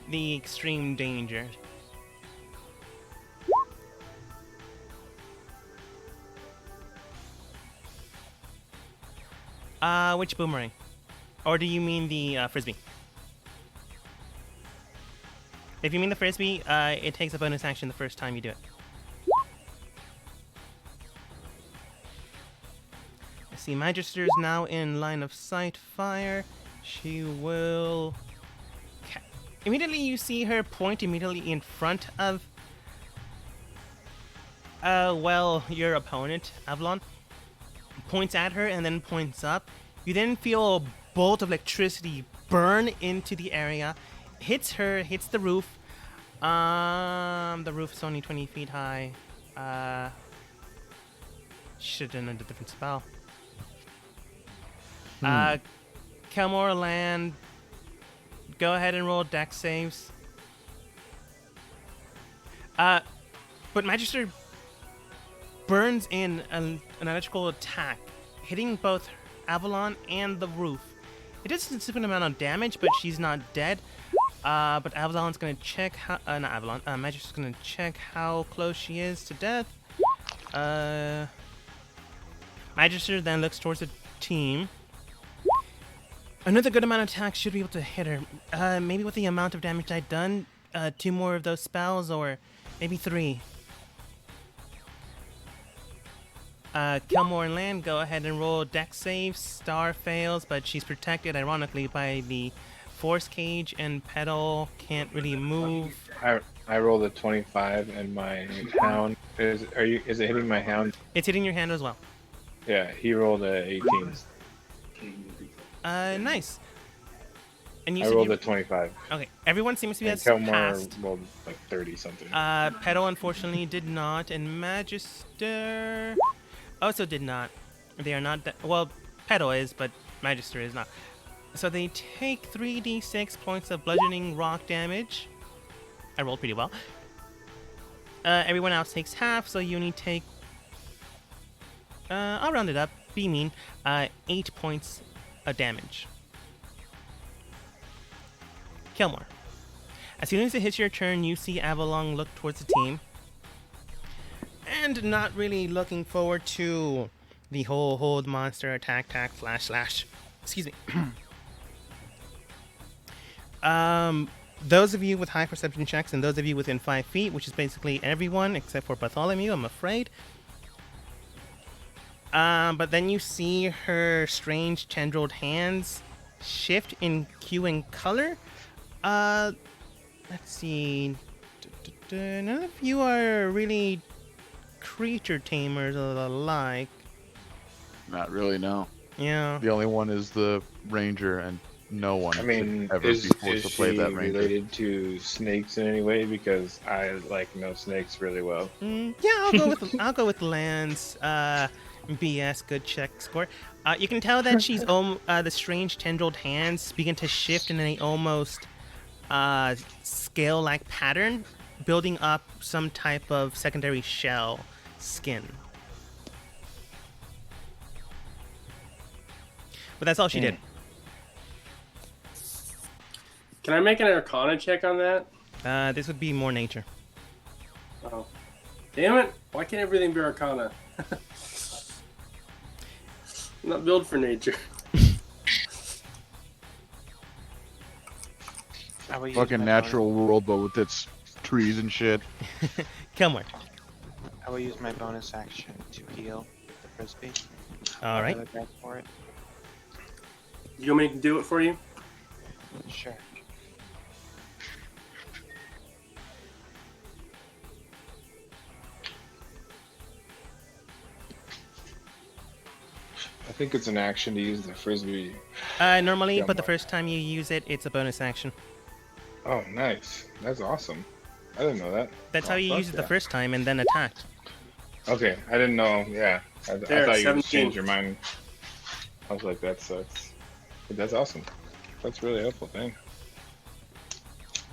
the extreme danger. Which boomerang? Or do you mean the frisbee? If you mean the frisbee, it takes a bonus action the first time you do it. I see Magister's now in line of sight fire. She will... Immediately you see her point immediately in front of... well, your opponent, Avalon. Points at her and then points up. You then feel a bolt of electricity burn into the area. Hits her, hits the roof. The roof is only 20 feet high. Should have done a different spell. Kelmore Land. Go ahead and roll dex saves. But Magister burns in an electrical attack, hitting both Avalon and the roof. It does a significant amount of damage, but she's not dead. But Avalon's gonna check how... not Avalon. Magister's gonna check how close she is to death. Magister then looks towards the team. Another good amount of attacks should be able to hit her. Maybe with the amount of damage I've done, 2 more of those spells, or maybe 3. Kelmore and Land, go ahead and roll dex saves. Star fails, but she's protected, ironically, by the force cage, and Petal can't really move. I rolled a 25, and my hound is it hitting my hound? It's hitting your hand as well. Yeah, he rolled a 18. Nice. And you I said rolled you... a 25. Okay, everyone seems to be And has Kelmore passed. rolled like 30 something. Petal unfortunately did not, and Magister also did not. They are not. Well, Petal is, but Magister is not. So they take 3d6 points of bludgeoning rock damage. I rolled pretty well. Everyone else takes half, so you only take... I'll round it up. Be mean. 8 points of damage. Kelmore. As soon as it hits your turn, you see Avalon look towards the team. And not really looking forward to the whole hold monster attack, slash. Excuse me. Those of you with high perception checks and those of you within 5 feet, which is basically everyone except for Bartholomew, I'm afraid. But then you see her strange tendrilled hands shift in hue and color. Let's see. None of you are really creature tamers or the like. Not really, no. Yeah. The only one is the ranger, and no one I mean, should ever is be forced to she play that ranger. related to snakes in any way? Because I like know snakes really well. Yeah, I'll go with Lance. BS, good check score. You can tell that she's the strange tendrilled hands begin to shift in a almost scale-like pattern, building up some type of secondary shell skin. But that's all she did. Can I make an Arcana check on that? This would be more nature. Oh. Damn it! Why can't everything be Arcana? I'm not built for nature. I will use Fucking my natural world, but with its trees and shit. Kelmore. I will use my bonus action to heal the frisbee. All right. Another grab for it. You want me to do it for you? Sure. I think it's an action to use the frisbee. Normally, Yeah, but the Mark. first time you use it, it's a bonus action. Oh, nice. That's awesome. I didn't know that. That's Oh, how you fuck use it the yeah. first time and then attacked. Okay, I didn't know. Yeah, I There, thought you just 17. changed your mind. I was like, that sucks. But that's awesome. That's really helpful. Thanks.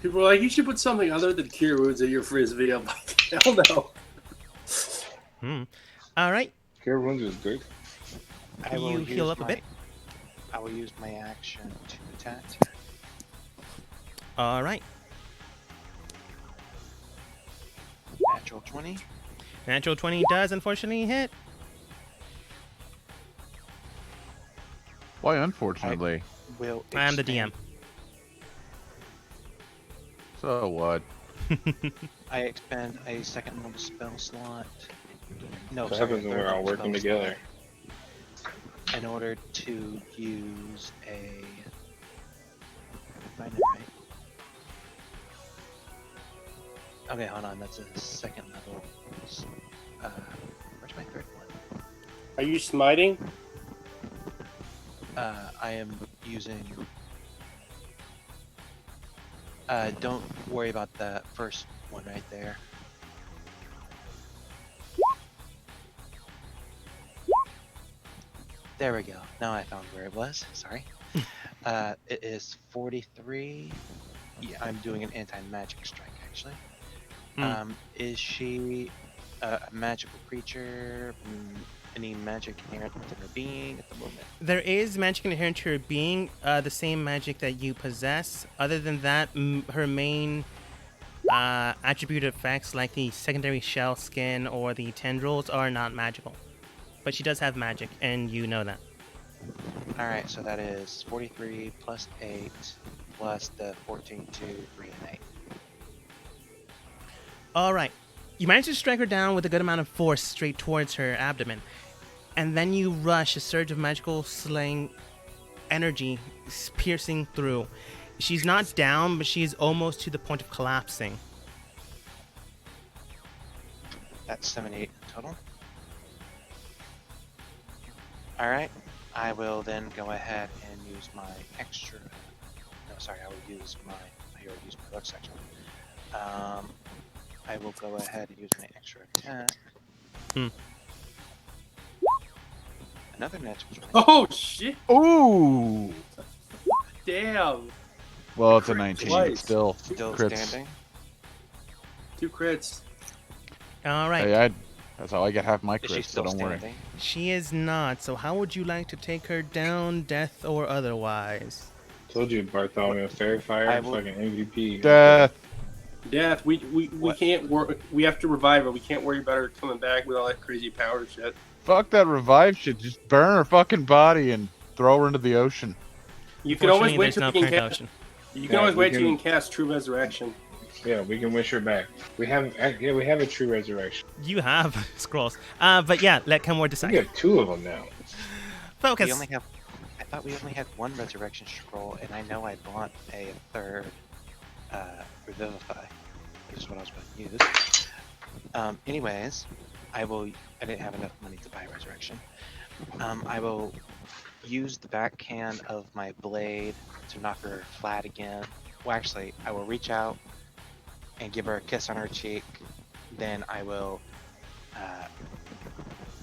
People are like, you should put something other than cure wounds in your frisbee. I'm like, hell no. All right. Cure wounds is good. I will You use heal up a my, bit. I will use my action to attack. All right. Natural 20. Natural 20 does unfortunately hit. Why, unfortunately? Will I am the expend- DM. So what? I expend a second level spell slot. No, What sorry, happens a when third we're all level working spell together? slot in order to use a. Find it right. Okay, hold on. That's a second level. Where's my third one? Are you smiting? I am using. Don't worry about the first one right there. There we go. Now I found where it was. Sorry. It is 43. Yeah, I'm doing an anti-magic strike actually. Is she a magical creature? Any magic inherent within her being at the moment? There is magic inherent to her being, the same magic that you possess. Other than that, her main attribute effects, like the secondary shell skin or the tendrils, are not magical. But she does have magic, and you know that. Alright, so that is 43 plus 8 plus the 14, 2, 3, and 8. All right. You manage to strike her down with a good amount of force straight towards her abdomen. And then you rush a surge of magical slaying energy piercing through. She's not down, but she is almost to the point of collapsing. That's 78 in total. Alright, I will then go ahead and use my extra. No, sorry, I will use my. I already used my luck section. I will go ahead and use my extra attack. Another natural 20. Oh, shit. Ooh! Damn. Well, it's a Crit 19, twice. but still. Still crits. standing. 2 crits. All right. Hey, that's how I get half my Is she crits, so still don't worry. standing? She is not. So how would you like to take her down, death or otherwise? Told you, Bartholomew, Fairy Fire, I will- fucking MVP. Death! Death. We What? can't work. We have to revive her. We can't worry about her coming back with all that crazy power shit. Fuck that revive shit. Just burn her fucking body and throw her into the ocean. You can always Unfortunately, wait there's till no you can current cast. ocean. You can Yeah, always we wait till you can- can cast True Resurrection. Yeah, we can wish her back. We have a true resurrection. You have scrolls. But yeah, let Kenmore We decide. have 2 of them now. Focus. We only have. I thought we only had one resurrection scroll, and I know I bought a third revivify, which is what I was going to use. Anyways, I didn't have enough money to buy resurrection. I will use the backhand of my blade to knock her flat again. Well, actually, I will reach out and give her a kiss on her cheek. Then I will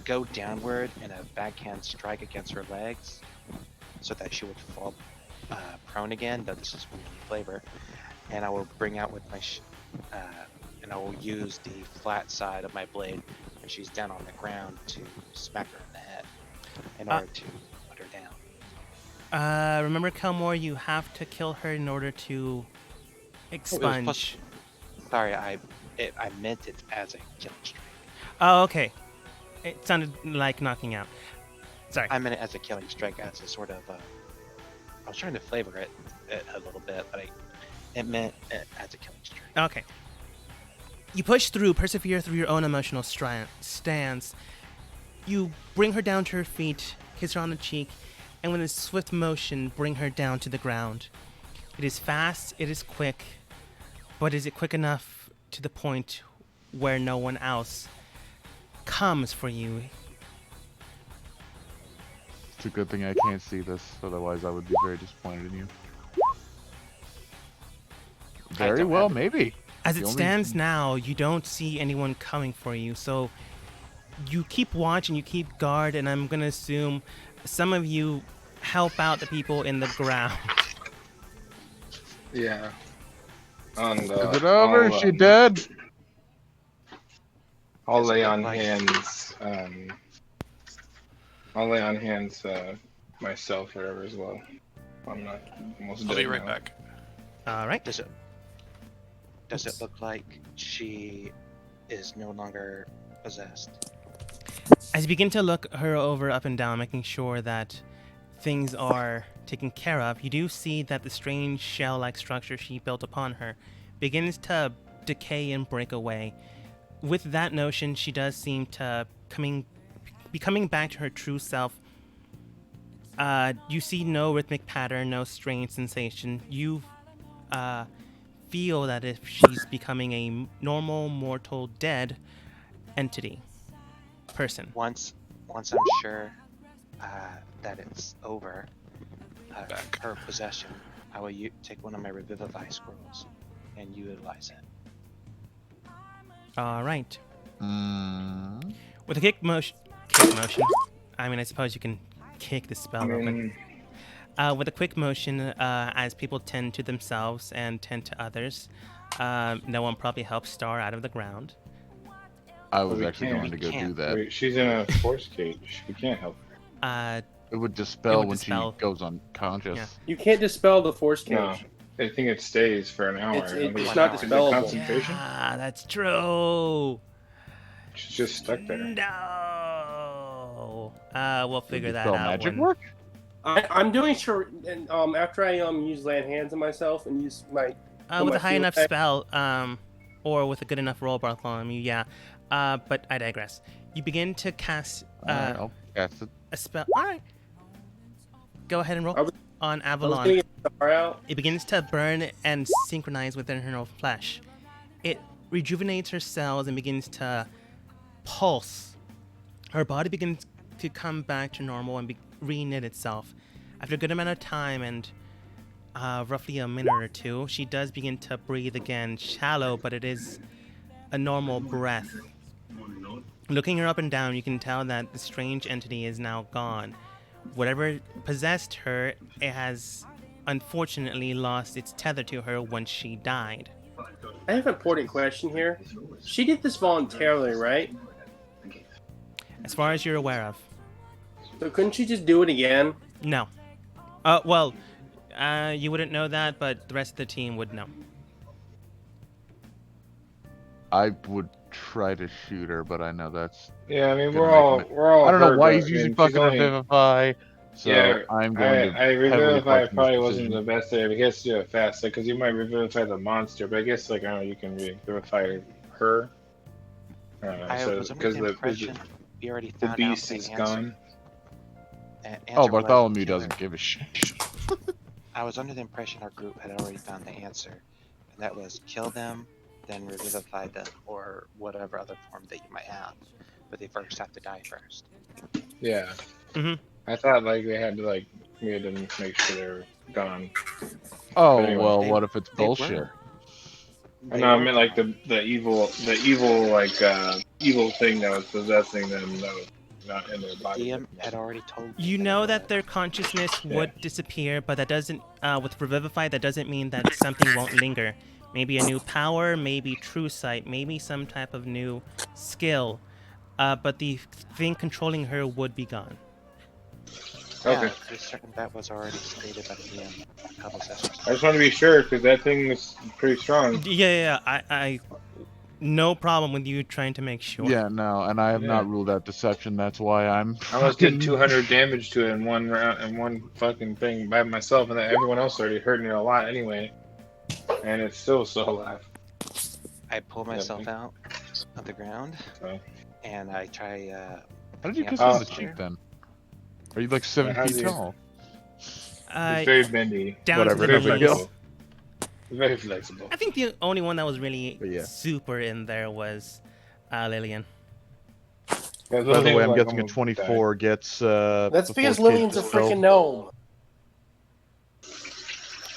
go downward and a backhand strike against her legs so that she would fall prone again, though this is really flavor. And I will bring out with my and I will use the flat side of my blade when she's down on the ground to smack her in the head in order to put her down. Remember, Kelmore, you have to kill her in order to expunge. plus- Sorry, I meant it as a killing strike. Oh, okay. It sounded like knocking out. Sorry. I meant it as a killing strike, as a sort of. I was trying to flavor it a little bit, but it meant it as a killing strike. Okay. You push through, persevere through your own emotional stance. You bring her down to her feet, kiss her on the cheek, and with a swift motion bring her down to the ground. It is fast, it is quick, but is it quick enough to the point where no one else comes for you? It's a good thing I can't see this, otherwise I would be very disappointed in you. Very don't well, have it. maybe. As The it only- stands now, you don't see anyone coming for you, so you keep watch and you keep guard, and I'm gonna assume some of you help out the people in the ground. Yeah. On the, Is it over? Is she dead? I'll Does it lay look on like- hands. I'll lay on hands myself or whatever as well. I'm not almost I'll dead be right now. back. All right. Does it look like she is no longer possessed? As you begin to look her over up and down, making sure that things are taken care of, you do see that the strange shell-like structure she built upon her begins to decay and break away. With that notion, she does seem to be coming back to her true self. You see no rhythmic pattern, no strange sensation. You feel that if she's becoming a normal, mortal, dead entity, person. Once I'm sure that it's over, her possession, I will take one of my revivify scrolls and utilize it. All right. Mm. With a kick motion. I mean, I suppose you can kick the spell open. With a quick motion, as people tend to themselves and tend to others, no one probably helps Star out of the ground. I was we actually can't- going to go can't. do that. Wait, she's in a force cage. We can't help her. It would dispel when dispel. she goes unconscious. Yeah. You can't dispel the force cage. No, I think it stays for an hour. It's- I don't think it's it- not is it dispellable. concentration? Yeah, that's true. She's just stuck there. No. We'll figure Would that dispel out. magic when- work? I'm doing sure. And after I use land hands on myself and use my With my a high field enough check. spell, or with a good enough roll, Bartholomew, yeah. But I digress. You begin to cast Alright, I'll cast it. a spell. All right. Go ahead and roll I was- on I was Avalon. gonna get the star out. It begins to burn and synchronize within her flesh. It rejuvenates her cells and begins to pulse. Her body begins to come back to normal and re-knit itself. After a good amount of time and roughly a minute or two, she does begin to breathe again, shallow, but it is a normal breath. Looking her up and down, you can tell that the strange entity is now gone. Whatever possessed her, it has unfortunately lost its tether to her once she died. I have an important question here. She did this voluntarily, right? As far as you're aware of. So couldn't she just do it again? No. You wouldn't know that, but the rest of the team would know. I would try to shoot her, but I know that's. Yeah, I mean Gonna we're make all. I don't know hurt, why but, he's I using mean, she's fucking only- revivify. So Yeah, I'm going to. I heavily revivify question probably this wasn't the decision. best idea. He has to do it fast, because you might revivify the monster, but I guess like I don't know, you can revivify her. I So was under because the impression we already the found beast out is the answer. gone. Answer Oh, was Bartholomew killer. doesn't give a shit. I was under the impression our group had already found the answer, and that was kill them, then revivify them, or whatever other form that you might have. But they first have to die first. Yeah. Mhm. I thought like we had to make sure they're gone. Oh Anyway, well, they- what if it's they bullshit? were. I They know, I were meant like gone. the evil evil thing that was possessing them that was not in their body. DM had already told me You that know it that was. their consciousness would disappear, but that doesn't, with Revivify, that doesn't mean that something won't linger. Maybe a new power, maybe true sight, maybe some type of new skill. But the thing controlling her would be gone. Yeah, Okay. for certain that was already stated by the DM a couple sessions. I just want to be sure because that thing was pretty strong. Yeah. I no problem with you trying to make sure. Yeah, no, and I have Yeah. not ruled out deception. That's why I'm. I almost did fucking- 200 damage to it in one round, in one fucking thing by myself, and then everyone else already hurt me a lot anyway. And it's still alive. I pull myself out of the ground, Oh. and I try. How did you Yeah. kiss Oh. in the cheek then? Are you like 7 How feet do you- tall? It's very bendy. down Whatever, to the Very no big deal. knees. flexible. It's very flexible. I think the only one that was really But yeah. super in there was Lillian. Yeah, By the way, I'm like guessing a almost 24 gets That's before because Kate Lillian's a dispelled. freaking gnome.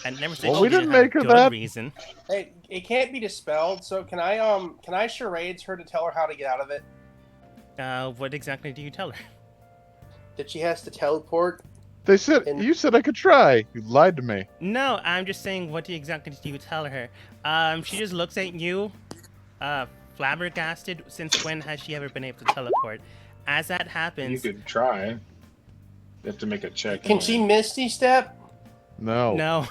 I never said Well, she we didn't didn't have a make her good that. reason. Hey, it can't be dispelled. So can I charades her to tell her how to get out of it? What exactly do you tell her? That she has to teleport. They said And- you said I could try. You lied to me. No, I'm just saying, what exactly do you tell her? She just looks at you, flabbergasted. Since when has she ever been able to teleport? As that You happens, could try. You have to make a check. Can she Misty Step? No. no.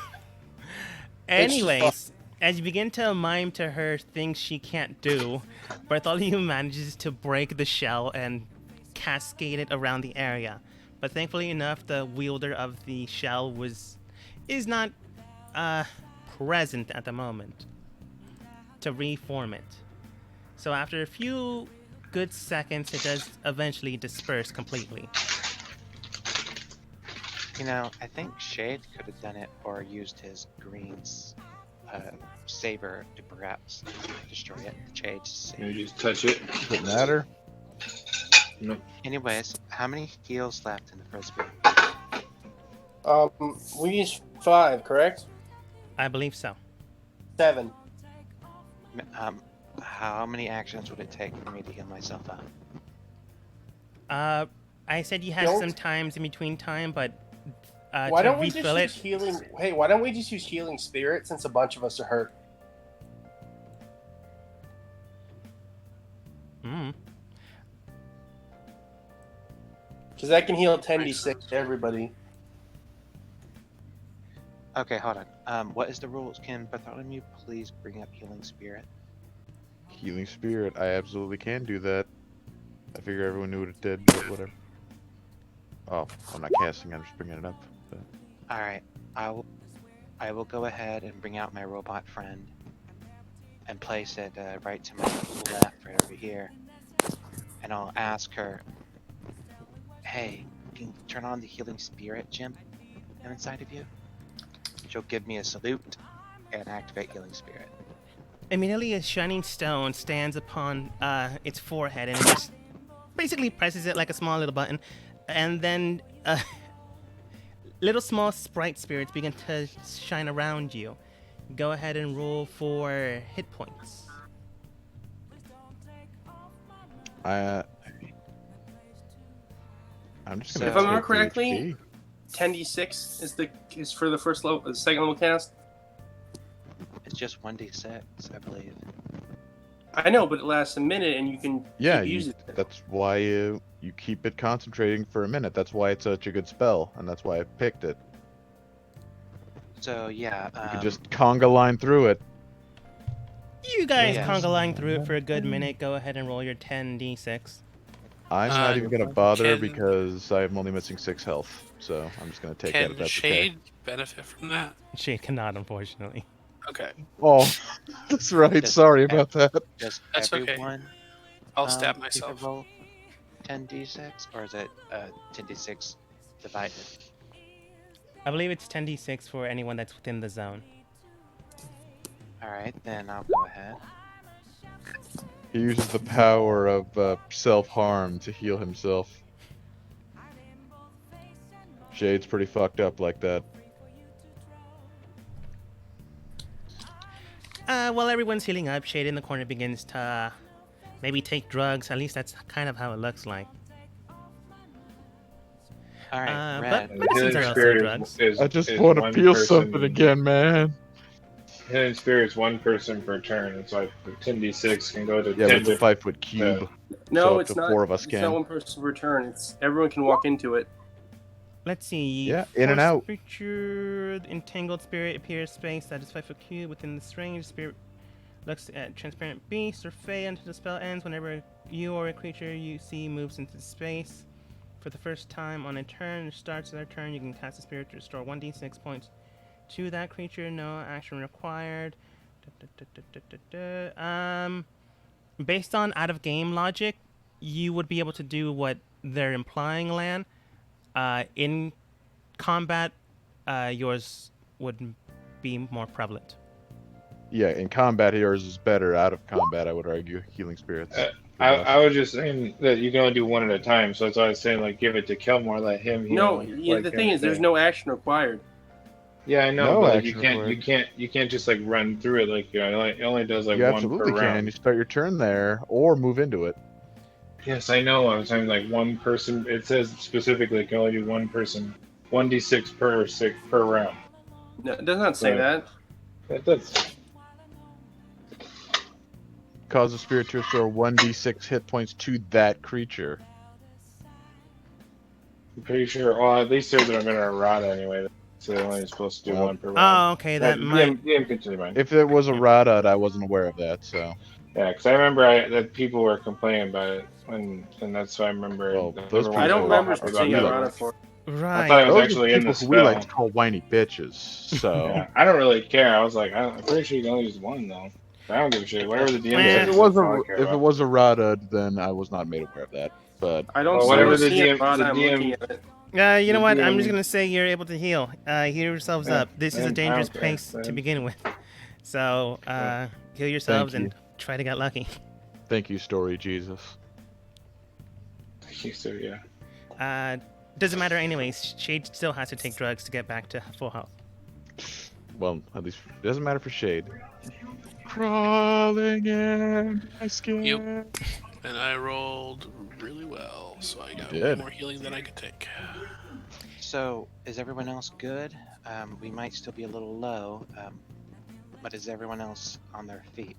It's just Anyways, as you begin to mime to her things she can't do, Bartholomew manages to break the shell and cascade it around the area. But thankfully enough, the wielder of the shell is not present at the moment to reform it. So after a few good seconds, it does eventually disperse completely. You know, I think Shade could have done it or used his green's saber to perhaps destroy it. Shade's saber. You just touch it. Does it matter? No. Anyways, how many heals left in the frisbee? We used 5, correct? I believe so. 7. How many actions would it take for me to heal myself up? I said you had Don't- some times in between time, but Why to don't we just refill use it, healing? Hey, why don't we just use healing spirit since a bunch of us are hurt? Because that can heal 10d6 to everybody. Okay, hold on. What is the rules? Can Bartholomew please bring up healing spirit? Healing spirit. I absolutely can do that. I figure everyone knew what it did, but whatever. Oh, I'm not casting. I'm just bringing it up. But... All right, I will go ahead and bring out my robot friend and place it right to my left, right over here, and I'll ask her, "Hey, can you turn on the healing spirit gem inside of you?" She'll give me a salute and activate healing spirit. immediately a shining stone stands upon its forehead and it just basically presses it like a small little button, and then little small sprite spirits begin to shine around you. Go ahead and roll for hit points. I'm just gonna. If I remember take correctly- HP. 10d6 is for the first level, the second level cast. It's just 1d6, I believe. I know, but it lasts a minute, and you can Yeah, keep you, using it. that's why you keep it concentrating for a minute. That's why it's such a good spell, and that's why I picked it. So yeah, You can just conga line through it. You guys Yeah. conga line through it for a good minute. Go ahead and roll your 10d6. I'm not even gonna bother can- because I'm only missing 6 health, so I'm just gonna take that Can if that's Shade okay. benefit from that? Shade cannot, unfortunately. Okay, Oh, that's right. Just- Sorry about that. does That's okay. everyone I'll stab either myself. roll 10d6, or is it 10d6 divided? I believe it's 10d6 for anyone that's within the zone. All right, then I'll go ahead. He uses the power of self-harm to heal himself. Shade's pretty fucked up like that. While everyone's healing up, Shade in the corner begins to maybe take drugs. At least that's kind of how it looks like. All right, But Red. medicines are also Spirit drugs. I just is want to one feel person- something again, man. Healing spirit's one person per turn. It's like the 10d6 can go to Yeah, 10 but it's a 5-foot cube. No, So up it's to not. 4 of us It's can. not one person per turn. It's everyone can walk into it. Let's see. Yeah, in and Force out. Creature, entangled spirit appears space that is 5 foot cube within this range. Spirit looks at transparent beast or fey until the spell ends. Whenever you or a creature you see moves into space for the first time on a turn, it starts their turn. You can cast a spirit to restore 1d6 points to that creature. No action required. Based on out of game logic, you would be able to do what they're implying, Lan. In combat, yours would be more prevalent. Yeah, in combat, yours is better. Out of combat, I would argue healing spirits. Uh, is I, less. I was just saying that you can only do one at a time, so that's why I was saying like give it to Kelmore, let him heal. No, yeah, like the him thing is, there's stay. no action required. Yeah, I know, No but like, you action can't, required. you can't just like run through it. Like it only does like You one per absolutely can. round. You start your turn there, or move into it. Yes, I know. I'm saying like one person. It says specifically it can only do one person, 1d6 per round. No, it does not say So that. that's Cause the spirit to restore 1d6 hit points to that creature. I'm pretty sure. Well, at least there's an errata anyway, so they're only supposed to do Well, one per round. Oh, okay, that Yeah, might. DM continue, man. If it was a Radad, I wasn't aware of that, so. Yeah, because I remember that people were complaining about it, and that's why I remember. Well, I those remember I when don't people were all remember happy seeing about a that rana one. for. I thought Right. it was Those are actually the in the people who we like to spell. call whiny bitches, so. Yeah, I don't really care. I was like, I'm pretty sure you can only use one though. I don't give a shit. Whatever the DM Yeah, Yeah, says, if that's all I care if it about. was a Radad, then I was not made aware of that. But I don't Well, see whatever it the seeing a DM, rana. the I'm looking DM, at it. You know the what? I'm just DM. gonna say you're able to heal. Heal yourselves Yeah, up. This is a I dangerous don't care. place to begin with. So heal yourselves Thank and try to get lucky. thank you, Story Jesus. So yeah. Doesn't matter anyways. Shade still has to take drugs to get back to full health. Well, at least it doesn't matter for Shade. Crawling in my skin. Yep. And I rolled really well, so I got way did. more healing than I could take. So, is everyone else good? We might still be a little low, but is everyone else on their feet?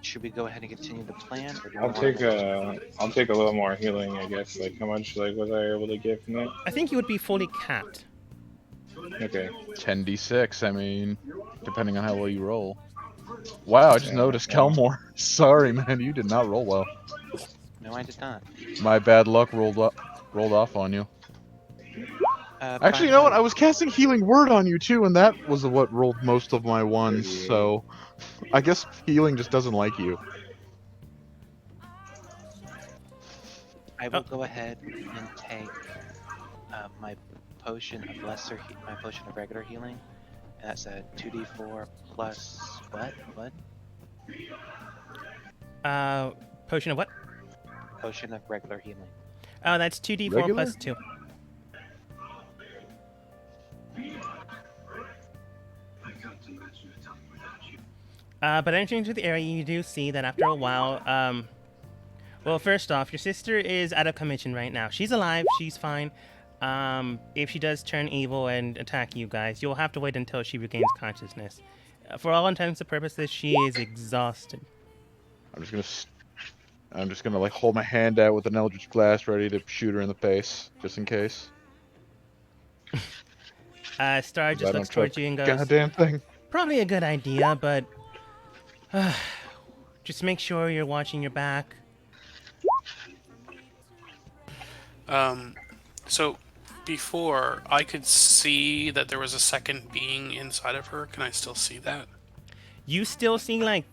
Should we go ahead and continue the plan? Or do we I'll wanna- take a little more healing, I guess. Like how much like was I able to get from that? I think you would be fully capped. Okay. 10d6, I mean, depending on how well you roll. Wow, I just Yeah, noticed well. Kelmore. Sorry, man, you did not roll well. No, I did not. My bad luck rolled off on you. Actually, you know what? I was casting Healing Word on you too, and that was what rolled most of my ones. So, I guess healing just doesn't like you. I will go ahead and take my potion of my potion of regular healing. And that's a 2d4 plus what? What? Potion of what? Potion of regular healing. Oh, that's 2d4 Regular? plus 2. But entering into the area, you do see that after a while, well, first off, your sister is out of commission right now. She's alive, she's fine. If she does turn evil and attack you guys, you'll have to wait until she regains consciousness. For all intents and purposes, she is exhausted. I'm just gonna like hold my hand out with an Eldritch Blast, ready to shoot her in the face, just in case. Star I just don't looks towards trust you and goes, goddamn thing. probably a good idea, but just make sure you're watching your back. So before I could see that there was a second being inside of her. Can I still see that? You still see like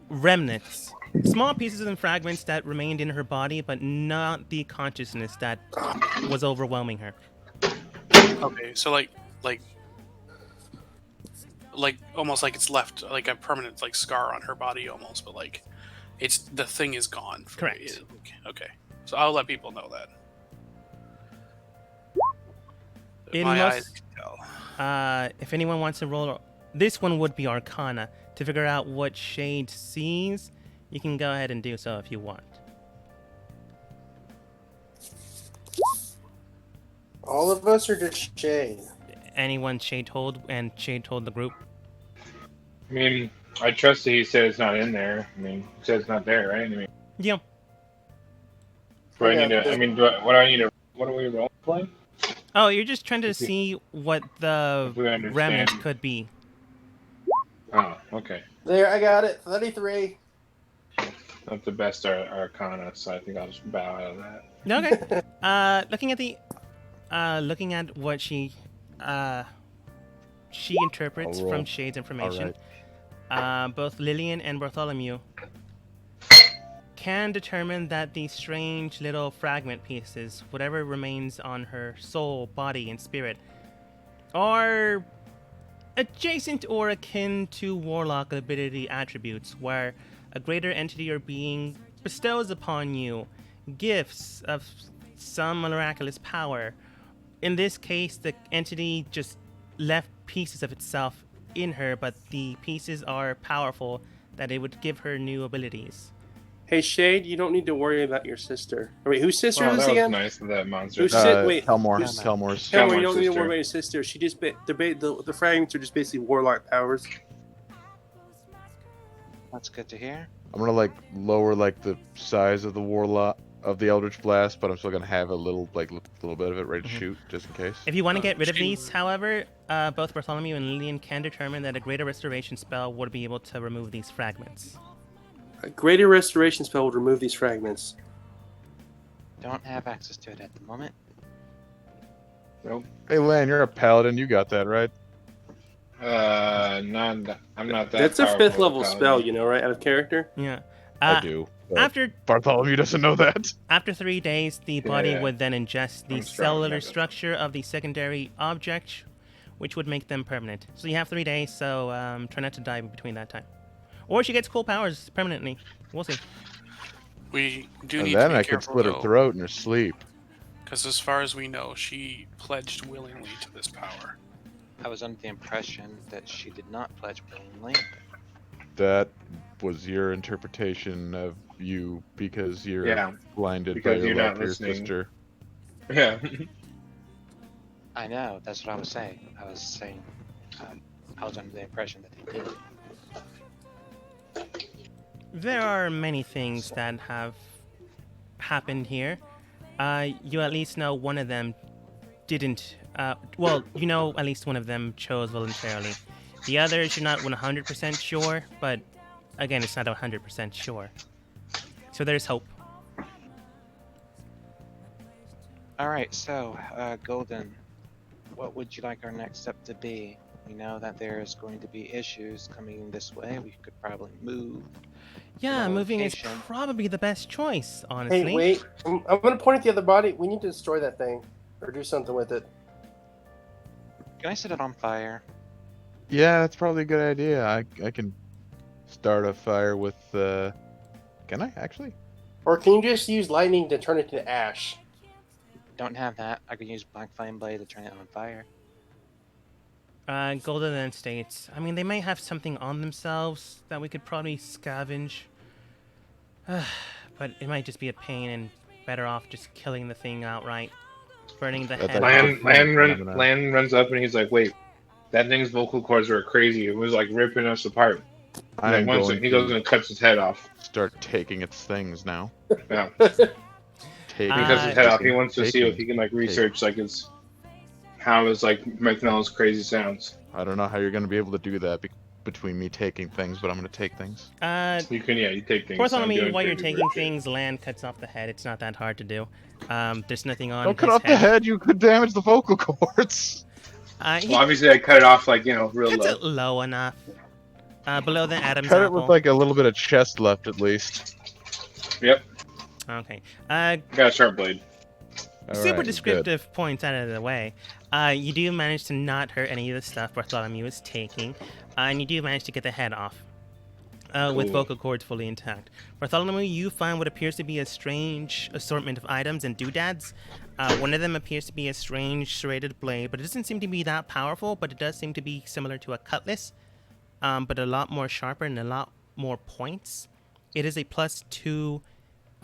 remnants, small pieces and fragments that remained in her body, but not the consciousness that was overwhelming her. Okay, so like almost like it's left like a permanent like scar on her body almost, but like it's the thing is gone. Correct. Okay, so I'll let people know that. In My most- eyes can tell. If anyone wants to roll, this one would be Arcana to figure out what Shade sees. You can go ahead and do so if you want. All of us are just Shade. Anyone Shade told, and Shade told the group. I mean, I trust that he said it's not in there. I mean, he said it's not there, right? I mean, Yeah. do I Yeah, need to? I mean, what do I need to? What do we role play? Oh, you're just trying to see what the If we understand. remnants could be. Oh, okay. There, I got it. 33. Not the best arcana, so I think I'll just bow out of that. Okay. Looking at what she interprets I'll roll. from Shade's information. Both Lillian and Bartholomew can determine that these strange little fragment pieces, whatever remains on her soul, body, and spirit, are adjacent or akin to warlock ability attributes, where a greater entity or being bestows upon you gifts of some miraculous power. In this case, the entity just left pieces of itself in her, but the pieces are powerful that it would give her new abilities. Hey Shade, you don't need to worry about your sister. Wait, whose sister Well, is this that was again? nice of that monster. Who's sit? Wait, Kelmore. who's Kelmore's. Kelmore, you Kelmore's don't need to sister. worry about your sister. She just the fragments are just basically warlock powers. That's good to hear. I'm gonna like lower like the size of the warlock of the Eldritch Blast, but I'm still gonna have a little bit of it ready to shoot just in case. If you want to get rid of she- these, however, both Bartholomew and Lillian can determine that a greater restoration spell would be able to remove these fragments. A greater restoration spell would remove these fragments. Don't have access to it at the moment. Nope. Hey Lan, you're a paladin. You got that right? I'm not that. That's a powerful 5th level paladin. spell, you know, right? Out of character. Yeah. I do. but After Bartholomew doesn't know that. After 3 days, the body Yeah. would then ingest the I'm strong, cellular Mega. structure of the secondary object, which would make them permanent. So you have 3 days, so try not to die between that time. Or she gets cool powers permanently. We'll see. We do And need then to be I could careful slit her though, throat in her sleep. because as far as we know, she pledged willingly to this power. I was under the impression that she did not pledge willingly. That was your interpretation of you because you're Yeah. blinded Because by your you're love not for your listening. sister. Yeah. I know, that's what I was saying. I was saying, I was under the impression that they did. There are many things that have happened here. You at least know one of them didn't. Well, you know at least one of them chose voluntarily. The others, you're not 100% sure, but again, it's not 100% sure. So there's hope. Alright, so, Golden, what would you like our next step to be? We know that there's going to be issues coming this way. We could probably move. Yeah, Another moving is location. probably the best choice, honestly. Hey, wait. I'm going to point at the other body. We need to destroy that thing. Or do something with it. Can I set it on fire? Yeah, that's probably a good idea. I can start a fire with. Can I actually? Or can you just use lightning to turn it to ash? Don't have that. I can use Black Flame Blade to turn it on fire. Golden then states, I mean, they might have something on themselves that we could probably scavenge. But it might just be a pain and better off just killing the thing outright. Burning the That's head actually off. Lan runs up and he's like, "Wait, that thing's vocal cords were crazy. It was like ripping us apart." I'm Like, once going he goes and cuts his head off. start taking its things now. Yeah. Taking, He cuts his head off. He wants to see if taking. he can like research like how it's like making all those crazy sounds. I don't know how you're gonna be able to do that between me taking things, but I'm gonna take things. You can, you take things. Bartholomew, doing while you're crazy taking shit. things, Land cuts off the head. It's not that hard to do. There's nothing on Don't cut his off the head. You could damage the vocal cords. He Well, obviously, I cut it off like real cuts low. it low enough. Below the Adam's Cut it apple. with like a little bit of chest left at least. Yep, Okay. got a sharp blade. Super Alright, descriptive points out of the way. You do manage to not hurt any of the stuff Bartholomew is taking, and you do manage to get the head off, with Cool. vocal cords fully intact. Bartholomew, you find what appears to be a strange assortment of items and doodads. One of them appears to be a strange serrated blade, but it doesn't seem to be that powerful, but it does seem to be similar to a cutlass, but a lot more sharper and a lot more points. It is a +2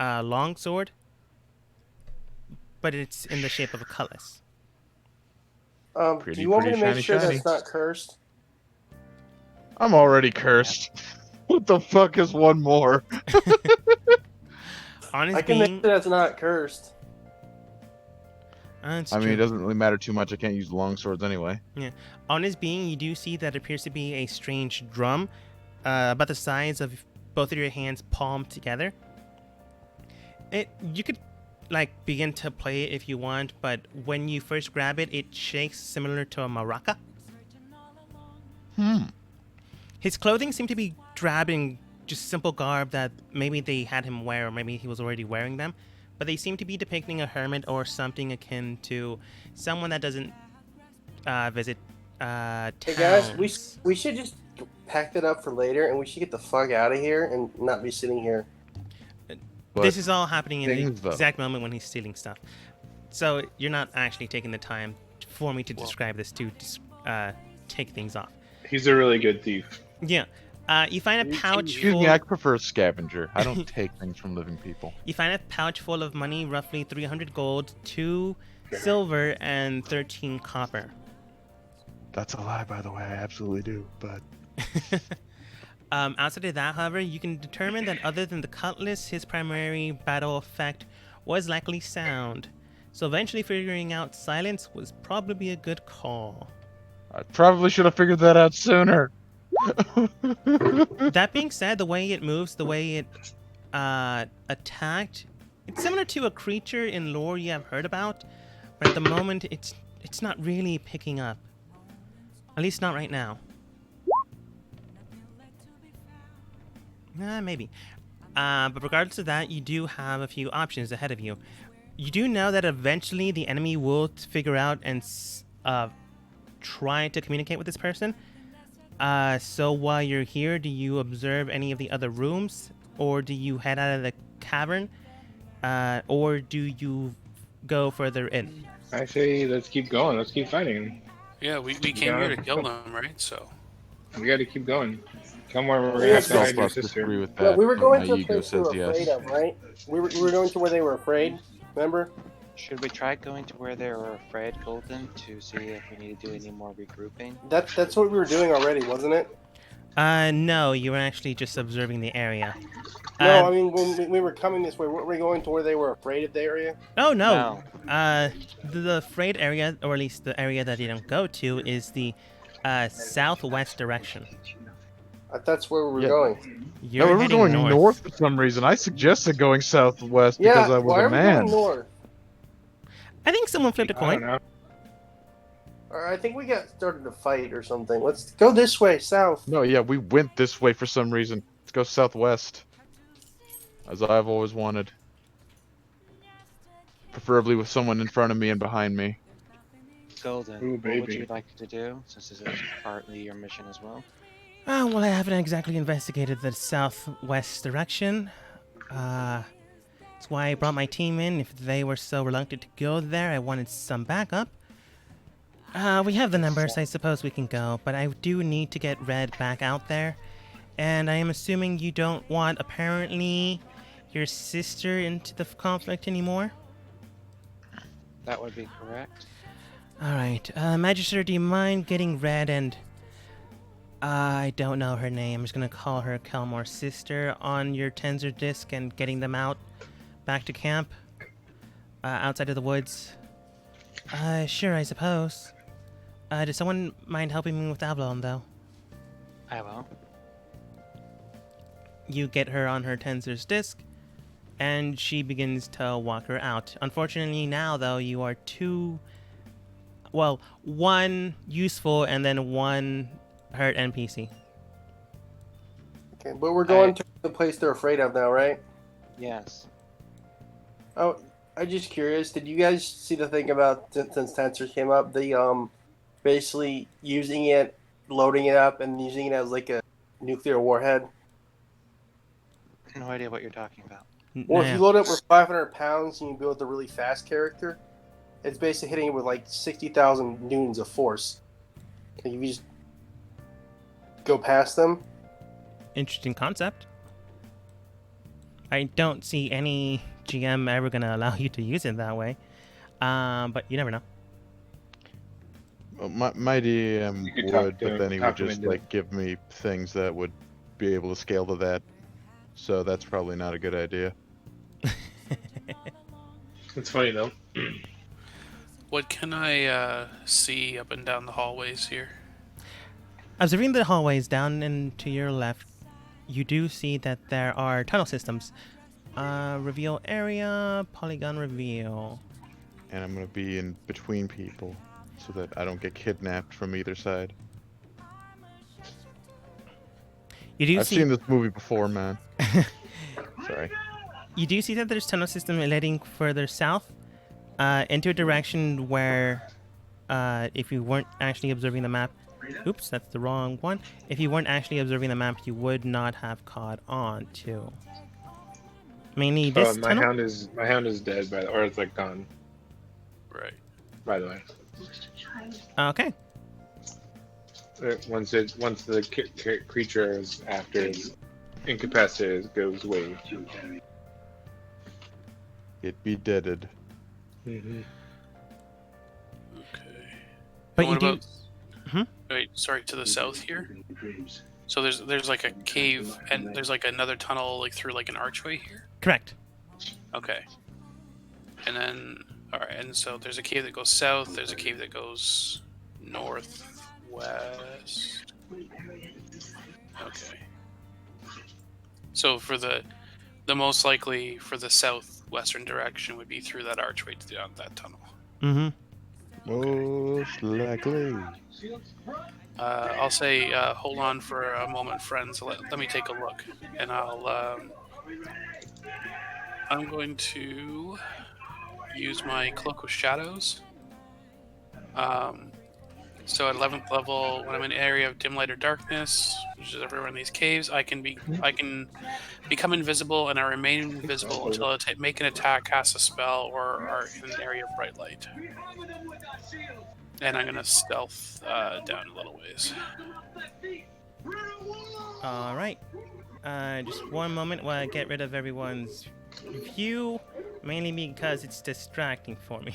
longsword, but it's in the shape of a cutlass. Do Pretty, you want me to pretty make shiny, sure shiny. that's not cursed? I'm already cursed. What the fuck is one more? On his I can make being, sure that's not cursed. it's I mean, true. it doesn't really matter too much. I can't use long swords anyway. On his being, you do see that it appears to be a strange drum, about the size of both of your hands palmed together. You could begin to play it if you want, but when you first grab it, it shakes similar to a maraca. His clothing seemed to be drab and just simple garb that maybe they had him wear, or maybe he was already wearing them, but they seem to be depicting a hermit or something akin to someone that doesn't visit Hey towns. guys, we should just pack that up for later, and we should get the fuck out of here and not be sitting here. But This is all happening in the things, though. exact moment when he's stealing stuff. So you're not actually taking the time for me to describe this to take things off. He's a really good thief. Yeah. You find a pouch Excuse full. me, I prefer scavenger. I don't take things from living people. You find a pouch full of money, roughly 300 gold, 2 silver, and 13 copper. That's a lie, by the way. I absolutely do. But Outside of that, however, you can determine that other than the cutlass, his primary battle effect was likely sound. So eventually figuring out silence was probably a good call. I probably should have figured that out sooner. That being said, the way it moves, the way it attacked, it's similar to a creature in lore you have heard about, but at the moment it's not really picking up. At least not right now. Maybe. But regardless of that, you do have a few options ahead of you. You do know that eventually the enemy will figure out and try to communicate with this person. So while you're here, do you observe any of the other rooms? Or do you head out of the cavern? Or do you go further in? I say let's keep going. Let's keep fighting. Yeah, we came here to kill them, right? So We got to keep going. Come where we're gonna have to Self hide your disagree sister. with Well, that. we were but going my to a ego place we says were afraid yes. of, right? We were going to where they were afraid. Remember? Should we try going to where they were afraid, Golden, to see if we need to do any more regrouping? That's what we were doing already, wasn't it? No, you were actually just observing the area. No, I mean when we were coming this way, weren't we going to where they were afraid of the area? Oh no. The frayed area, or at least the area that you don't go to, is the southwest direction. That's where we were Yeah. going. You're No, we were heading going north for some reason. I suggested going southwest Yeah, because I was why a are we man. going north? I think someone flipped a I don't coin. know. I think we got started to fight or something. Let's go this way, south. No, yeah, we went this way for some reason. Let's go southwest. As I've always wanted. Preferably with someone in front of me and behind me. Golden, Ooh, what would baby. you like to do, since this is partly your mission as well? Well, I haven't exactly investigated the southwest direction. That's why I brought my team in. If they were so reluctant to go there, I wanted some backup. We have the numbers, I suppose we can go, but I do need to get Red back out there. And I am assuming you don't want, apparently, your sister into the conflict anymore? That would be correct. Alright, Magister, do you mind getting Red and... I don't know her name. I'm just gonna call her Kelmore's sister on your Tensor disc and getting them out back to camp outside of the woods. Sure, I suppose. Does someone mind helping me with Avalon, though? I will. You get her on her Tensor's disc, and she begins to walk her out. Unfortunately, now, though, you are two... Well, one useful and then one hurt NPC. Okay, but we're going to the place they're afraid of now, right? Yes. Oh, I'm just curious. Did you guys see the thing about since Tensor came up? The basically using it, loading it up, and using it as like a nuclear warhead. No idea what you're talking about. Well, if you load it up with 500 pounds and you build a really fast character, it's basically hitting it with like 60,000 newtons of force. And if you just go past them. Interesting concept. I don't see any GM ever gonna allow you to use it that way. But you never know. Well, my DM You could talk would, to but him, then he talk would him just into like give me things that would be able to scale to that. So that's probably not a good idea. It's funny though. what can I see up and down the hallways here? Observing the hallways down and to your left, you do see that there are tunnel systems. Reveal area, polygon reveal. And I'm gonna be in between people so that I don't get kidnapped from either side. You do I've see seen this movie before, man. Sorry. you do see that there's tunnel system leading further south, into a direction where if you weren't actually observing the map. Oops, that's the wrong one. If you weren't actually observing the map, you would not have caught on to. Mainly Oh, this tunnel. my hound is dead, or it's like gone. Right. By the way, Okay. once the creature is after is incapacitated, it goes away. It be deaded. Mm-hmm. Okay. But And you what do. about? Hmm? Wait, sorry, to the south here. So there's like a cave, and there's like another tunnel like through like an archway here. Correct. Okay. And then, all right, and so there's a cave that goes south. There's a cave that goes northwest. Okay. So for the most likely for the southwestern direction would be through that archway down that tunnel. Mm-hmm. Most likely. I'll say hold on for a moment, friends. Let me take a look, and I'm going to use my Cloak of Shadows. So at 11th level, when I'm in an area of dim light or darkness, which is everywhere in these caves, I can become invisible, and I remain invisible until I make an attack, cast a spell, or are in an area of bright light. And I'm gonna stealth down a little ways. All right. Just one moment while I get rid of everyone's view, mainly because it's distracting for me.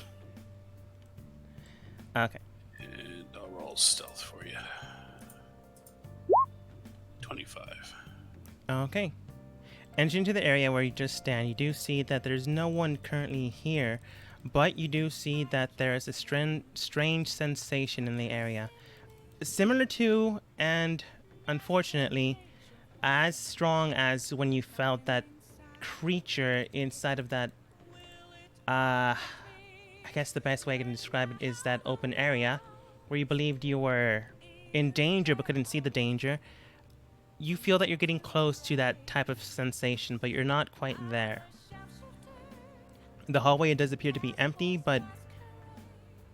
Okay. And I'll roll stealth for you. 25. Okay. Entering to the area where you just stand, you do see that there's no one currently here, but you do see that there is a strange sensation in the area. Similar to, and unfortunately, as strong as when you felt that creature inside of that, I guess the best way I can describe it is that open area where you believed you were in danger but couldn't see the danger. You feel that you're getting close to that type of sensation, but you're not quite there. The hallway does appear to be empty, but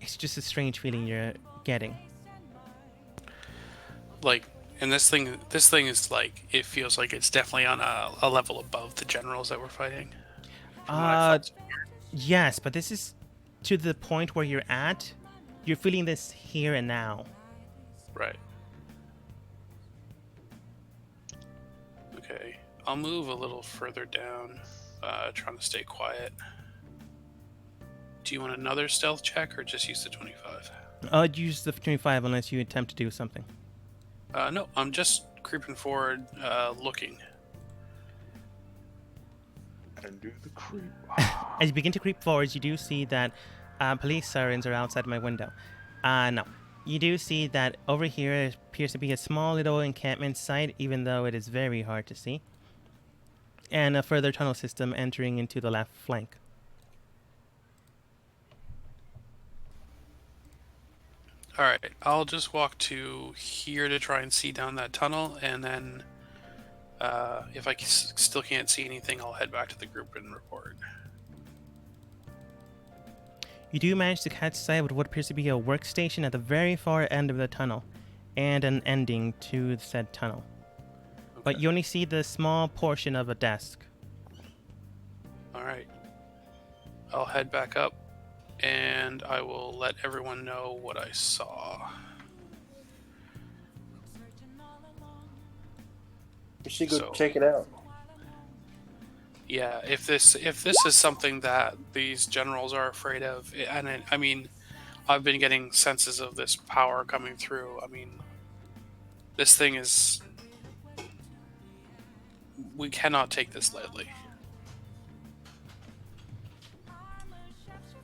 it's just a strange feeling you're getting. Like, and this thing is like, it feels like it's definitely on a level above the generals that we're fighting. From what I felt. Yes, but this is to the point where you're at. You're feeling this here and now. Right. Okay, I'll move a little further down, trying to stay quiet. Do you want another stealth check or just use the 25? I'd use the 25 unless you attempt to do something. No, I'm just creeping forward, looking. And do the creep. As you begin to creep forwards, you do see that police sirens are outside my window. No. You do see that over here appears to be a small little encampment site, even though it is very hard to see. And a further tunnel system entering into the left flank. Alright, I'll just walk to here to try and see down that tunnel, and then if I still can't see anything, I'll head back to the group and report. You do manage to catch sight of what appears to be a workstation at the very far end of the tunnel, and an ending to said tunnel. Okay. But you only see the small portion of a desk. Alright. I'll head back up, and I will let everyone know what I saw. You should go So- check it out. Yeah, if this is something that these generals are afraid of, and I mean, I've been getting senses of this power coming through. I mean, this thing is, we cannot take this lightly.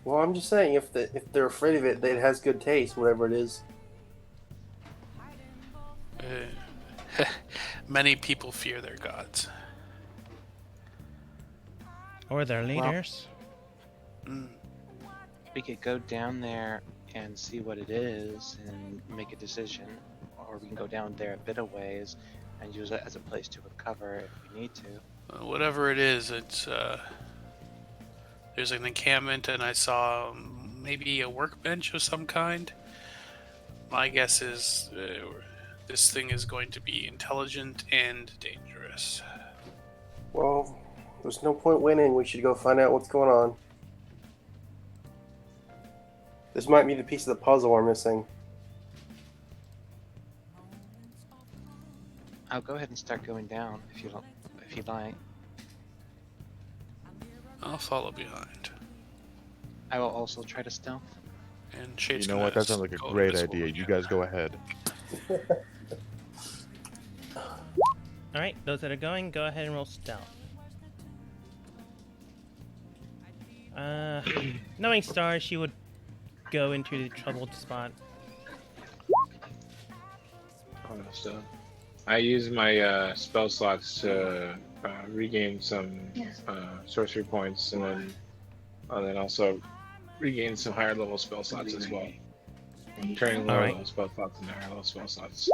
Well, I'm just saying, if they're afraid of it, that it has good taste, whatever it is. Many people fear their gods. Or their leaders. We could go down there and see what it is and make a decision, or we can go down there a bit of ways and use it as a place to recover if we need to. Whatever it is, it's there's an encampment, and I saw maybe a workbench of some kind. My guess is this thing is going to be intelligent and dangerous. Well, there's no point winning. We should go find out what's going on. This might be the piece of the puzzle we're missing. I'll go ahead and start going down if you like. I'll follow behind. I will also try to stealth. And Shade's You know gonna what? That sounds like a go great invisible idea. again. You guys go ahead. All right, those that are going, go ahead and roll stealth. Knowing Star, she would go into the troubled spot. So I use my spell slots to regain some sorcery points, and then also regain some higher level spell slots as well. I'm turning lower level spell slots into higher level spell slots.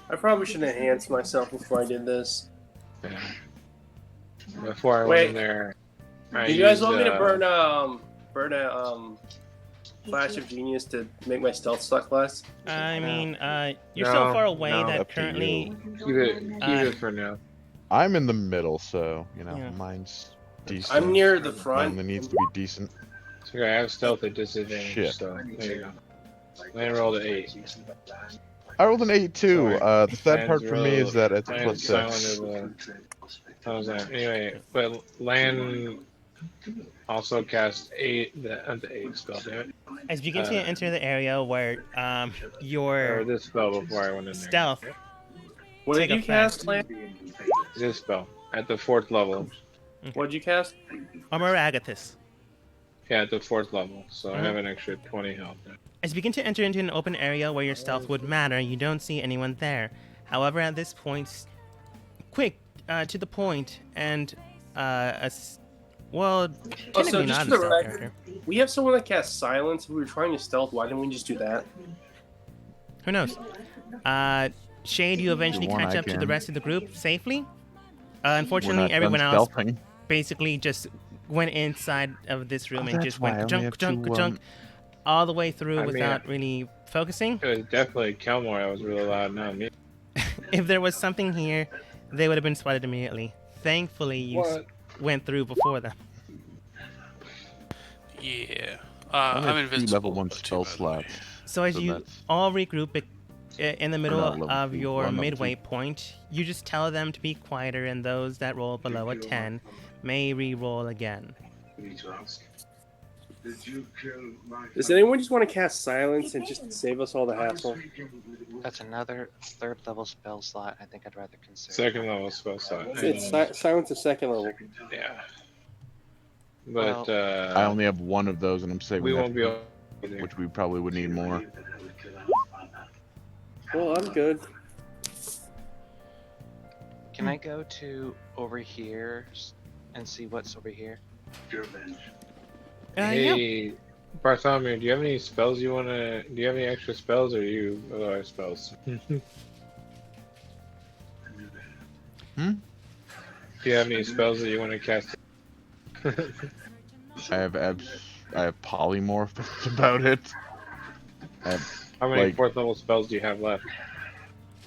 I probably should enhance myself before I did this. Yeah. Before I went in there, Do you guys want me to burn a Flash of Genius to make my stealth suck less? I mean, you're so far away that up to currently. keep it for now. I'm in the middle, so Yeah. mine's decent. I'm near the Mine front. only needs to be decent. So I have stealth at disadvantage. Shit. So there you go. Land rolled an 8. I rolled an 8 too. Sorry. The sad part for me is that it's a Land's +6. How's that? Anyway, but Land also cast 8 the 8 spell, damn it. As you begin to enter the area where Or your this spell before I went in there. stealth, What Take did a you cast, Lan? This spell at the 4th level. What did you cast? Armor Agathis. Yeah, at the 4th level. So I have an extra 20 health there. As you begin to enter into an open area where your stealth would matter, you don't see anyone there. However, at this point, quick, to the point, and Oh, so technically just not for a the stealth record, character. we have someone that casts silence. We were trying to stealth. Why didn't we just do that? Who knows? Shade, you eventually You're one, catch I up to the can. rest of the group safely. We're Unfortunately, not everyone done else stealthing. basically just went inside of this room and that's just why I went only junk, have junk, to, all the way through I mean, without really focusing. It was definitely Kelmore. I was really loud, not me. If there was something here, they would have been spotted immediately. Thankfully, you went through before them. Yeah. I only I'm have 2 invincible. level 1 too, spell by the way. slots. So as So you that's- all regroup in the middle not level of 2, your well, level midway 2. point, you just tell them to be quieter, and those that roll below a 10 may re-roll again. Does anyone just want to cast silence and just save us all the hassle? That's another 3rd level spell slot. I think I'd rather consider. 2nd level spell slot. It's silence is 2nd level. Yeah. But I only have 1 of those, and I'm saving we that won't be able to. which we probably would need more. Well, I'm good. Can I go to over here and see what's over here? Yeah. Hey, Bartholomew, do you have any spells you wanna? Do you have any extra spells, or you other spells? Hmm? Do you have any spells that you want to cast? I have polymorph. That's about it. I have How many like 4th level spells do you have left?